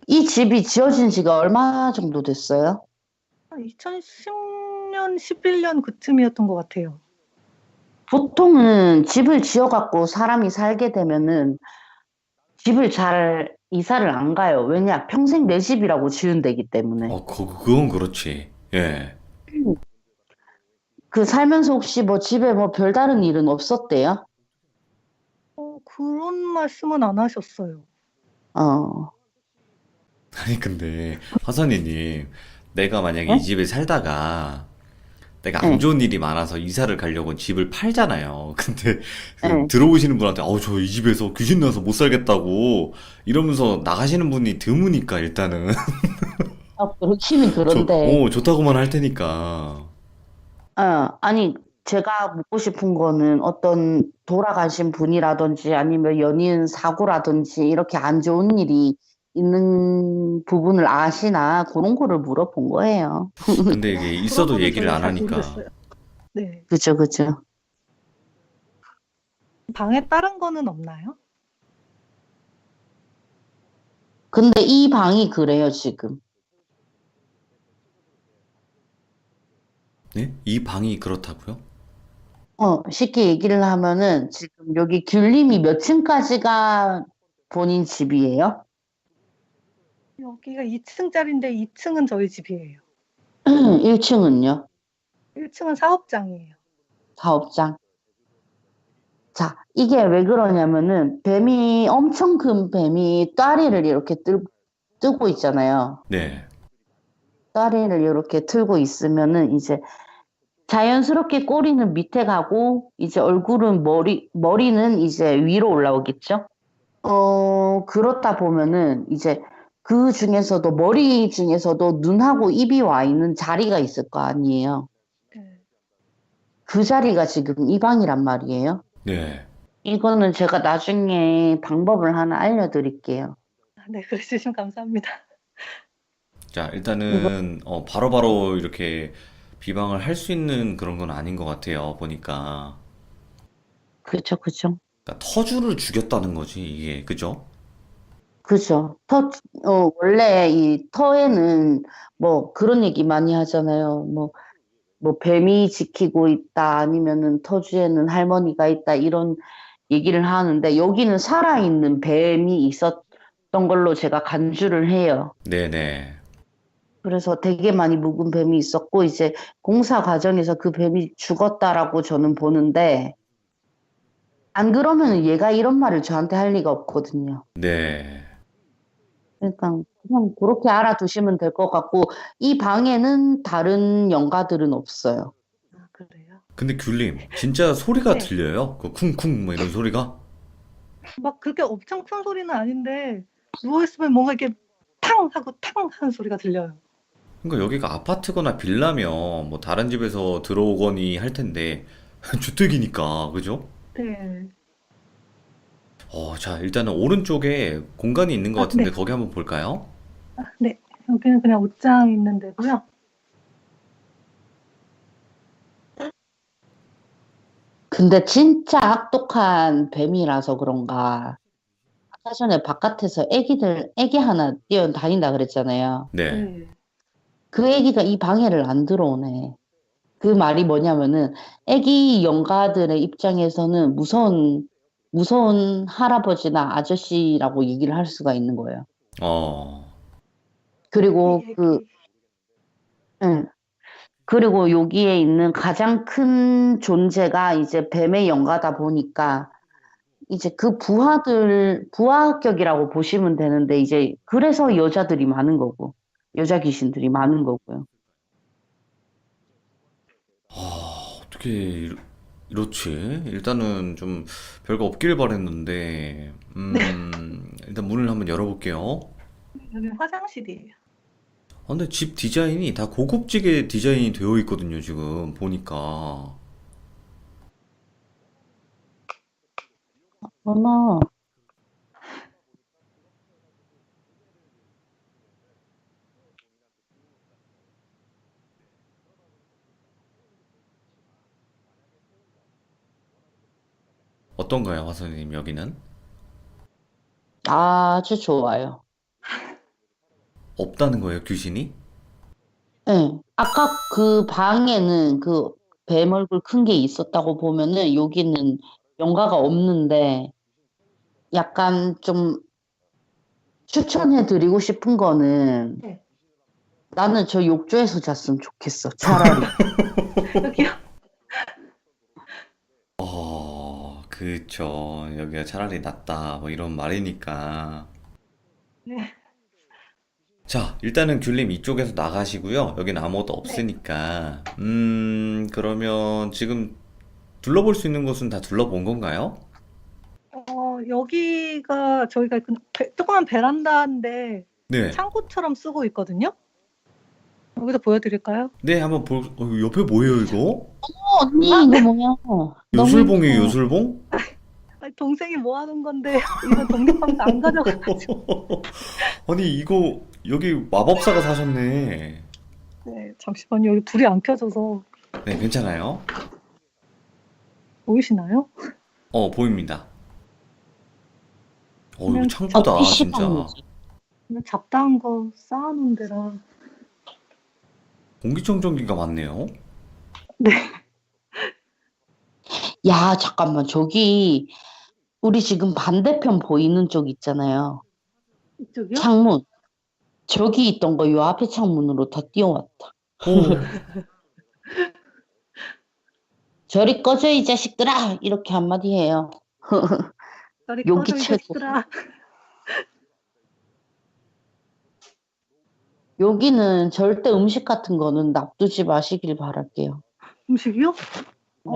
이 집이 지어진 지가 얼마 정도 됐어요? 2010년, 11년 그쯤이었던 것 같아요. 보통은 집을 지어갖고 사람이 살게 되면은 집을 잘 이사를 안 가요. 왜냐? 평생 내 집이라고 지은 데기 때문에. 그건 그렇지. 예. 그 살면서 혹시 뭐 집에 뭐 별다른 일은 없었대요? 그런 말씀은 안 하셨어요. 어, 아니, 근데, 화선이님, 내가 만약에 이 네? 집에 살다가, 내가 안 네, 좋은 일이 많아서 이사를 가려고 집을 팔잖아요. 근데, 그, 네. 들어오시는 분한테, 저 이 집에서 귀신 나서 못 살겠다고, 이러면서 나가시는 분이 드무니까, 일단은. 그렇기는 그런데, 좋다고만 할 테니까. 아니, 제가 묻고 싶은 거는 어떤 돌아가신 분이라든지 아니면 연인 사고라든지 이렇게 안 좋은 일이 있는 부분을 아시나 그런 거를 물어본 거예요. 근데 이게 그런 있어도 거는 얘기를 저희가 안 잘 하니까. 모르겠어요. 네. 그죠, 그죠. 방에 다른 거는 없나요? 근데 이 방이 그래요, 지금. 네? 이 방이 그렇다고요? 쉽게 얘기를 하면은 지금 여기 귤림이 몇 층까지가 본인 집이에요? 여기가 2층짜리인데 2층은 저희 집이에요. 1층은요? 1층은 사업장이에요. 사업장. 자, 이게 왜 그러냐면은 뱀이 엄청 큰 뱀이 따리를 이렇게 뜨고 있잖아요. 네. 따리를 이렇게 틀고 있으면은 이제 자연스럽게 꼬리는 밑에 가고 이제 얼굴은 머리는 이제 위로 올라오겠죠? 그렇다 보면은 이제 그 중에서도 머리 중에서도 눈하고 입이 와 있는 자리가 있을 거 아니에요. 네. 그 자리가 지금 이 방이란 말이에요. 네. 이거는 제가 나중에 방법을 하나 알려드릴게요. 네, 그래 주시면 감사합니다. 자, 이거, 일단은, 바로바로 이렇게 비방을 할 수 있는 그런 건 아닌 것 같아요. 보니까. 그죠, 그죠. 그러니까 터주를 죽였다는 거지, 이게. 그죠? 그죠. 원래 이 터에는 뭐 그런 얘기 많이 하잖아요. 뭐 뱀이 지키고 있다, 아니면은 터주에는 할머니가 있다, 이런 얘기를 하는데 여기는 살아있는 뱀이 있었던 걸로 제가 간주를 해요. 네네. 그래서 되게 많이 묵은 뱀이 있었고, 이제 공사 과정에서 그 뱀이 죽었다라고 저는 보는데, 안 그러면 얘가 이런 말을 저한테 할 리가 없거든요. 네. 그러니까 그냥 그렇게 알아두시면 될 것 같고, 이 방에는 다른 영가들은 없어요. 아, 그래요? 근데 귤님, 진짜 소리가 네. 들려요? 그 쿵쿵 뭐 이런 소리가? 막 그렇게 엄청 큰 소리는 아닌데 누워있으면 뭔가 이렇게 탕 하고 탕 하는 소리가 들려요. 그러니까 여기가 아파트거나 빌라면 뭐 다른 집에서 들어오거니 할 텐데 주택이니까, 그죠? 네. 자, 일단은 오른쪽에 공간이 있는 것 아, 같은데 네. 거기 한번 볼까요? 네. 여기는 그냥 옷장 있는 데고요. 근데 진짜 악독한 뱀이라서 그런가. 아까 전에 바깥에서 애기 하나 뛰어다닌다 그랬잖아요. 네. 네. 그 애기가 이 방해를 안 들어오네. 그 말이 뭐냐면은 애기 영가들의 입장에서는 무서운 할아버지나 아저씨라고 얘기를 할 수가 있는 거예요. 어, 이 그리고 얘기. 응. 그리고 여기에 있는 가장 큰 존재가 이제 뱀의 영가다 보니까 이제 그 부하격이라고 보시면 되는데 이제 그래서 여자들이 많은 거고 여자 귀신들이 많은 거고요. 어떻게 이렇지? 일단은 좀 별거 없길 바랬는데, 네. 일단 문을 한번 열어볼게요. 여기는 화장실이에요. 근데 집 디자인이 다 고급지게 디자인이 되어 있거든요, 지금 보니까. 어머, 어떤가요, 화선님 여기는? 아주 좋아요. 없다는 거예요, 귀신이? 네. 아까 그 방에는 그 뱀 얼굴 큰 게 있었다고 보면은 여기는 연가가 없는데 약간 좀 추천해 드리고 싶은 거는 네. 나는 저 욕조에서 잤으면 좋겠어. 차라리. 여기요? 그쵸. 여기가 차라리 낫다. 뭐 이런 말이니까. 네. 자, 일단은 귤님 이쪽에서 나가시고요. 여기는 아무것도 네. 없으니까. 그러면 지금 둘러볼 수 있는 곳은 다 둘러본 건가요? 여기가 저희가 조그만 베란다인데 네. 창고처럼 쓰고 있거든요. 여기서 보여드릴까요? 네, 한번 옆에 뭐예요, 이거? 언니, 이거 뭐야? 너무 요술봉이에요, 이뻐. 요술봉? 아니, 동생이 뭐 하는 건데 이거 독립하면서 안 가져가가지고. 아니, 이거 여기 마법사가 사셨네. 네, 잠시만요. 여기 불이 안 켜져서 네, 괜찮아요? 보이시나요? 보입니다. 이거 그냥 창고다, 진짜. PC방이지. 그냥 잡다한 거 쌓아놓은 데라. 공기청정기가 많네요. 야, 잠깐만. 저기 우리 지금 반대편 보이는 쪽 있잖아요. 이쪽이요? 창문. 저기 있던 거 요 앞에 창문으로 다 뛰어왔다. 오, 저리 꺼져, 이 자식들아! 이렇게 한마디 해요. 저리 여기 꺼져, 이 최고. 자식들아. 여기는 절대 음식 같은 거는 놔두지 마시길 바랄게요. 음식이요? 네.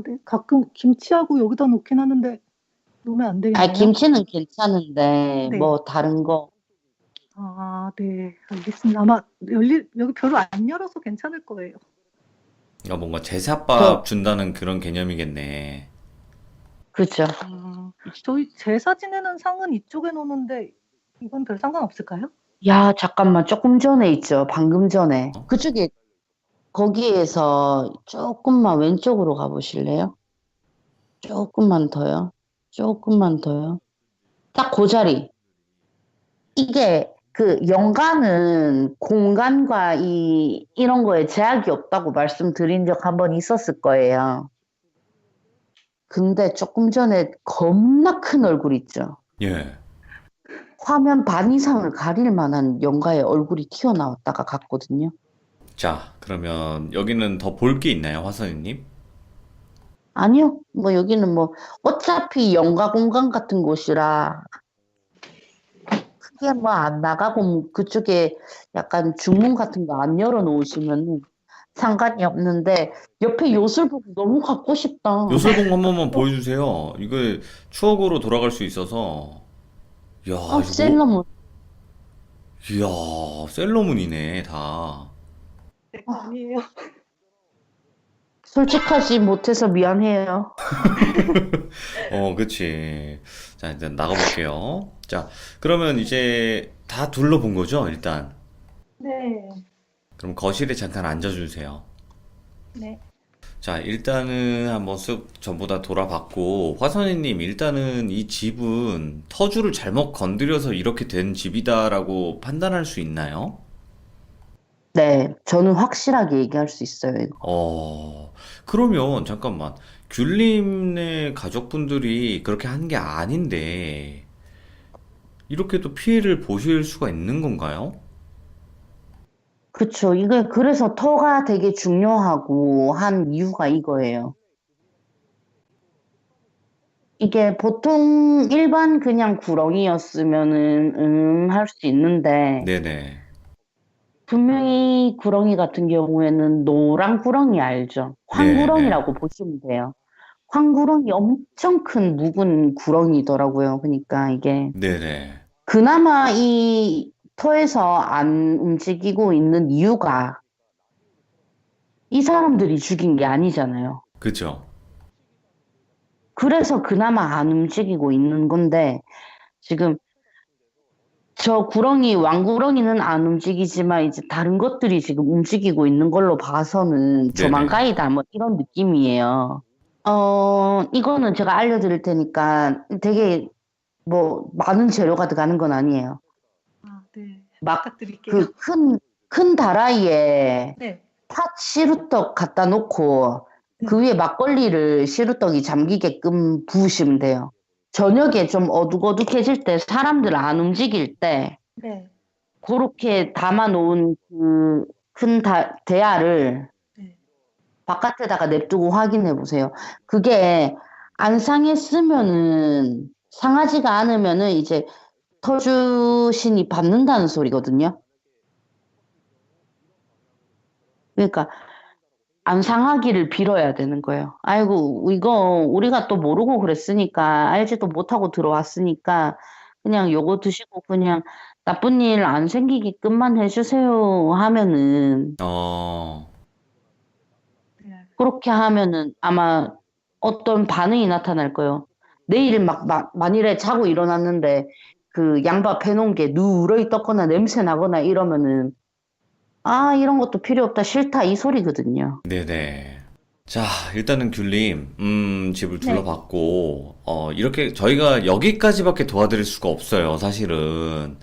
네. 가끔 김치하고 여기다 놓긴 하는데 놓으면 안 아, 되겠네요. 김치는 괜찮은데, 네. 뭐, 다른 거. 네. 알겠습니다. 아마 여기 별로 안 열어서 괜찮을 거예요. 뭔가 제사밥 준다는 그런 개념이겠네. 그죠. 저희 제사 지내는 상은 이쪽에 놓는데 이건 별 상관없을까요? 야, 잠깐만. 조금 전에 있죠. 방금 전에. 그쪽에, 거기에서 조금만 왼쪽으로 가보실래요? 조금만 더요. 조금만 더요. 딱 그 자리. 이게 그 연간은 공간과 이런 거에 제약이 없다고 말씀드린 적 한 번 있었을 거예요. 근데 조금 전에 겁나 큰 얼굴 있죠. 예. 화면 반 이상을 가릴 만한 연가의 얼굴이 튀어나왔다가 갔거든요. 자, 그러면 여기는 더 볼 게 있나요, 화선이님? 아니요, 뭐 여기는 뭐 어차피 연가 공간 같은 곳이라 크게 뭐 안 나가고 뭐 그쪽에 약간 중문 같은 거 안 열어놓으시면 상관이 없는데 옆에 요술복 너무 갖고 싶다. 요술봉 한 번만 보여주세요. 이거 추억으로 돌아갈 수 있어서. 이야, 이거 뭐? 셀러문. 이야, 셀러문이네, 다. 네, 아니에요. 솔직하지 못해서 미안해요. 그치. 자, 일단 나가볼게요. 자, 그러면 이제 다 둘러본 거죠, 일단. 네. 그럼 거실에 잠깐 앉아주세요. 네. 자, 일단은 한번 쓱 전부 다 돌아봤고, 화선이님, 일단은 이 집은 터주를 잘못 건드려서 이렇게 된 집이다라고 판단할 수 있나요? 네, 저는 확실하게 얘기할 수 있어요, 이거. 그러면 잠깐만. 귤님네 가족분들이 그렇게 한 게 아닌데, 이렇게도 피해를 보실 수가 있는 건가요? 그쵸. 이게 그래서 터가 되게 중요하고 한 이유가 이거예요. 이게 보통 일반 그냥 구렁이였으면은 할 수 있는데 네네. 분명히 구렁이 같은 경우에는 노란 구렁이 알죠? 네, 황구렁이라고 보시면 돼요. 황구렁이 엄청 큰 묵은 구렁이더라고요. 그러니까 이게 네네. 그나마 이 터에서 안 움직이고 있는 이유가 이 사람들이 죽인 게 아니잖아요. 그죠? 그래서 그나마 안 움직이고 있는 건데, 지금 저 구렁이, 왕구렁이는 안 움직이지만 이제 다른 것들이 지금 움직이고 있는 걸로 봐서는 네네. 조만간이다, 뭐 이런 느낌이에요. 이거는 제가 알려드릴 테니까 되게 뭐 많은 재료가 들어가는 건 아니에요. 아, 네. 막 부탁드릴게요. 그 큰 다라이에 네. 팥 시루떡 갖다 놓고 그 네. 위에 막걸리를 시루떡이 잠기게끔 부으시면 돼요. 저녁에 좀 어둑어둑해질 때 사람들 안 움직일 때 네. 그렇게 담아 놓은 그 큰 대야를 네. 바깥에다가 냅두고 확인해 보세요. 그게 안 상했으면은 상하지가 않으면은 이제 터주신이 받는다는 소리거든요. 그러니까 안 상하기를 빌어야 되는 거예요. 아이고, 이거 우리가 또 모르고 그랬으니까, 알지도 못하고 들어왔으니까, 그냥 요거 드시고 그냥 나쁜 일 안 생기게끔만 해주세요 하면은, 어, 네. 그렇게 하면은 아마 어떤 반응이 나타날 거예요. 내일 만일에 자고 일어났는데 그 양밥 해놓은 게 누렇게 떴거나 냄새 나거나 이러면은, 아, 이런 것도 필요 없다, 싫다, 이 소리거든요. 네네. 자, 일단은 귤님, 집을 네. 둘러봤고, 이렇게 저희가 여기까지밖에 도와드릴 수가 없어요, 사실은.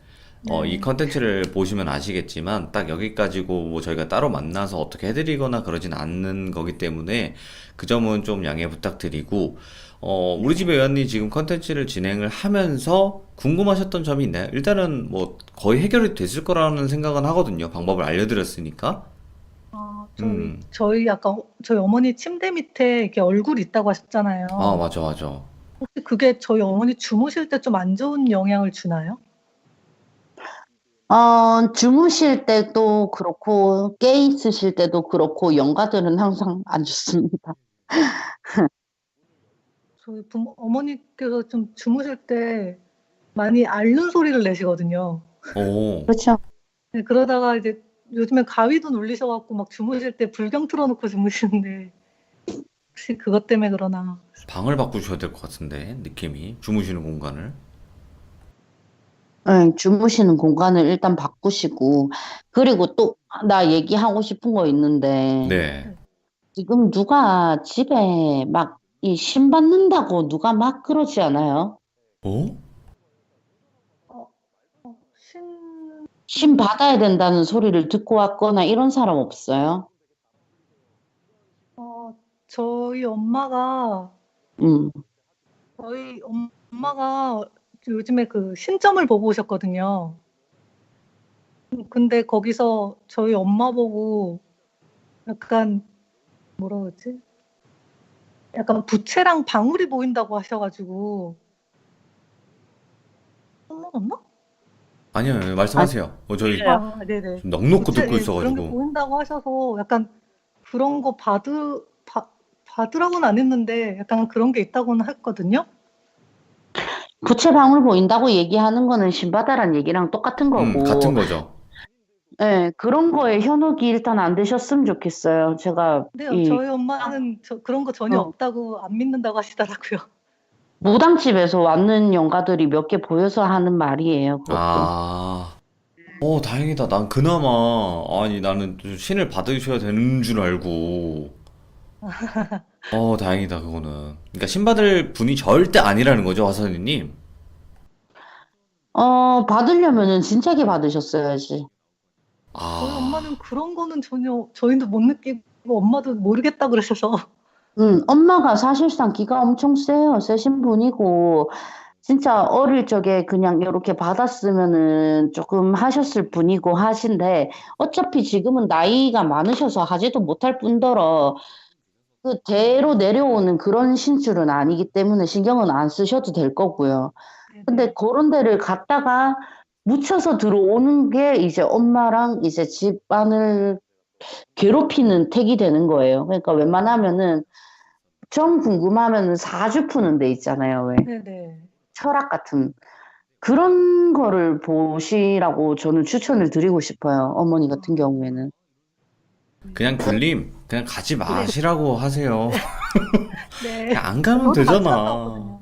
이 네. 컨텐츠를 보시면 아시겠지만, 딱 여기까지고, 뭐 저희가 따로 만나서 어떻게 해드리거나 그러진 않는 거기 때문에, 그 점은 좀 양해 부탁드리고, 우리 네. 집에 의원님 지금 컨텐츠를 진행을 하면서 궁금하셨던 점이 있나요? 일단은 뭐 거의 해결이 됐을 거라는 생각은 하거든요. 방법을 알려드렸으니까. 음, 저희 아까 저희 어머니 침대 밑에 이렇게 얼굴 있다고 아, 하셨잖아요. 맞아, 맞아. 혹시 그게 저희 어머니 주무실 때 좀 안 좋은 영향을 주나요? 주무실 때도 그렇고, 깨 있으실 때도 그렇고, 영가들은 항상 안 좋습니다. 저희 어머니께서 좀 주무실 때 많이 앓는 소리를 내시거든요. 오, 그렇죠. 네, 그러다가 이제 요즘엔 가위도 눌리셔갖고 막 주무실 때 불경 틀어놓고 주무시는데 혹시 그것 때문에 그러나. 방을 바꾸셔야 될 것 같은데, 느낌이. 주무시는 공간을. 네, 주무시는 공간을 일단 바꾸시고, 그리고 또, 나 얘기하고 싶은 거 있는데, 네. 지금 누가 집에 막, 이 신 받는다고 누가 막 그러지 않아요? 어? 어, 신, 신 받아야 된다는 소리를 듣고 왔거나 이런 사람 없어요? 저희 엄마가 음. 저희 엄마가 요즘에 그 신점을 보고 오셨거든요. 근데 거기서 저희 엄마 보고 약간 뭐라 그러지? 약간 부채랑 방울이 보인다고 하셔가지고 나 아니요, 예, 아니, 말씀하세요. 저희 들려요. 아, 네네. 좀 넋놓고 부채, 듣고 예, 그런 게 있어가지고. 보인다고 하셔서 약간 그런 거 받으라고는 안 했는데 약간 그런 게 있다고는 했거든요. 부채방울 보인다고 얘기하는 거는 신 받아란 얘기랑 똑같은 같은 거고, 거죠. 예, 그런 거에 현혹이 일단 안 되셨으면 좋겠어요. 제가 근데 저희 엄마는 그런 거 전혀 어, 없다고 안 믿는다고 하시더라고요. 무당집에서 왔는 영가들이 몇 개 보여서 하는 말이에요, 그것도. 아, 다행이다. 난 그나마, 아니, 나는 좀 신을 받으셔야 되는 줄 알고. 다행이다, 그거는. 그러니까 신 받을 분이 절대 아니라는 거죠, 화사님님. 받으려면은 진작에 받으셨어야지. 저희 아, 엄마는 그런 거는 전혀 저희도 못 느끼고 엄마도 모르겠다 그러셔서 엄마가 사실상 기가 엄청 세요. 세신 분이고, 진짜 어릴 적에 그냥 이렇게 받았으면은 조금 하셨을 분이고 하신데, 어차피 지금은 나이가 많으셔서 하지도 못할 뿐더러, 그 대로 내려오는 그런 신줄은 아니기 때문에 신경은 안 쓰셔도 될 거고요. 근데 네네. 그런 데를 갔다가 묻혀서 들어오는 게 이제 엄마랑 이제 집안을 괴롭히는 택이 되는 거예요. 그러니까 웬만하면은 정 궁금하면은 사주 푸는 데 있잖아요. 왜? 네네. 철학 같은 그런 거를 보시라고 저는 추천을 드리고 싶어요. 어머니 같은 아, 경우에는. 그냥 귤님, 그냥 가지 마시라고 하세요. 네. 그냥 안 가면 저도 같이 갔다 되잖아. 왔거든요.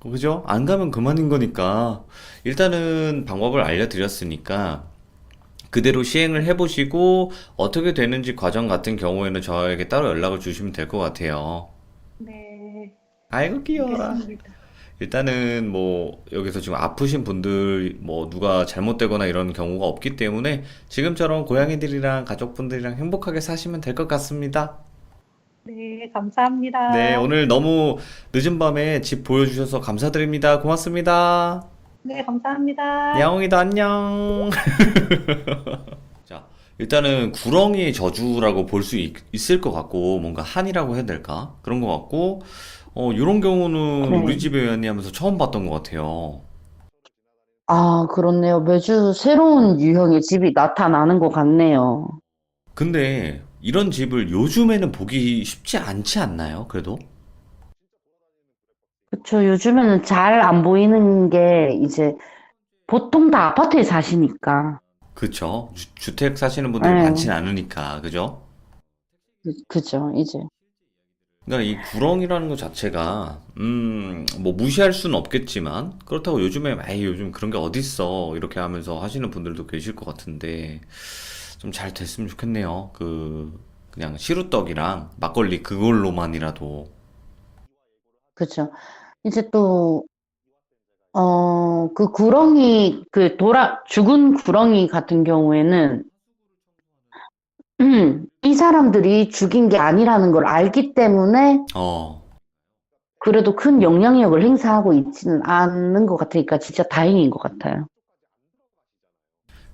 그죠? 안 가면 그만인 거니까. 일단은 방법을 알려드렸으니까 그대로 시행을 해보시고 어떻게 되는지 과정 같은 경우에는 저에게 따로 연락을 주시면 될 것 같아요. 네, 아이고 귀여워라. 알겠습니다. 일단은 뭐 여기서 지금 아프신 분들 뭐 누가 잘못되거나 이런 경우가 없기 때문에 지금처럼 고양이들이랑 가족분들이랑 행복하게 사시면 될 것 같습니다. 네, 네, 감사합니다. 오늘 너무 늦은 밤에 집 보여주셔서 감사드립니다. 고맙습니다. 네, 감사합니다. 야옹이도 안녕. 자, 일단은 구렁이의 저주라고 볼 수 있을 것 같고, 뭔가 한이라고 해야 될까? 그런 것 같고, 이런 경우는 우리 네. 집에 왜왔니 하면서 처음 봤던 것 같아요. 아, 그렇네요. 매주 새로운 유형의 집이 나타나는 것 같네요. 근데 이런 집을 요즘에는 보기 쉽지 않지 않나요? 그래도? 그쵸. 요즘에는 잘 안 보이는 게 이제 보통 다 아파트에 사시니까. 그쵸. 주택 사시는 분들이 많진 네, 않으니까, 그죠? 그죠. 이제. 그러니까 이 구렁이라는 것 자체가 뭐 무시할 수는 없겠지만 그렇다고 요즘에 에이 요즘 그런 게 어딨어 이렇게 하면서 하시는 분들도 계실 것 같은데 좀 잘 됐으면 좋겠네요. 그냥 시루떡이랑 막걸리 그걸로만이라도. 그죠. 이제 또, 그 구렁이, 죽은 구렁이 같은 경우에는, 이 사람들이 죽인 게 아니라는 걸 알기 때문에 어, 그래도 큰 영향력을 행사하고 있지는 않는 것 같으니까 진짜 다행인 것 같아요.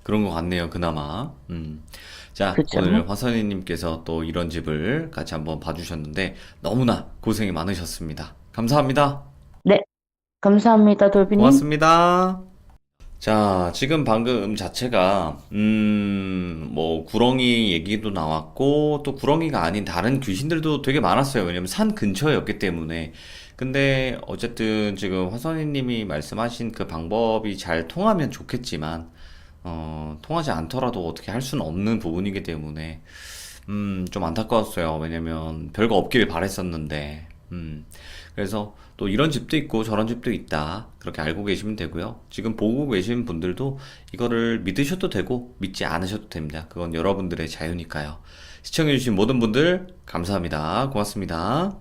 그런 것 같네요. 그나마. 자, 그죠? 오늘 화선이님께서 또 이런 집을 같이 한번 봐주셨는데 너무나 고생이 많으셨습니다. 감사합니다. 네, 감사합니다, 돌비님. 고맙습니다. 자, 지금 방금 자체가, 뭐, 구렁이 얘기도 나왔고, 또 구렁이가 아닌 다른 귀신들도 되게 많았어요. 왜냐면 산 근처였기 때문에. 근데, 어쨌든 지금 화선이 님이 말씀하신 그 방법이 잘 통하면 좋겠지만, 통하지 않더라도 어떻게 할 수는 없는 부분이기 때문에, 좀 안타까웠어요. 왜냐면 별거 없길 바랬었는데, 그래서 또 이런 집도 있고 저런 집도 있다. 그렇게 알고 계시면 되고요. 지금 보고 계신 분들도 이거를 믿으셔도 되고 믿지 않으셔도 됩니다. 그건 여러분들의 자유니까요. 시청해주신 모든 분들 감사합니다. 고맙습니다.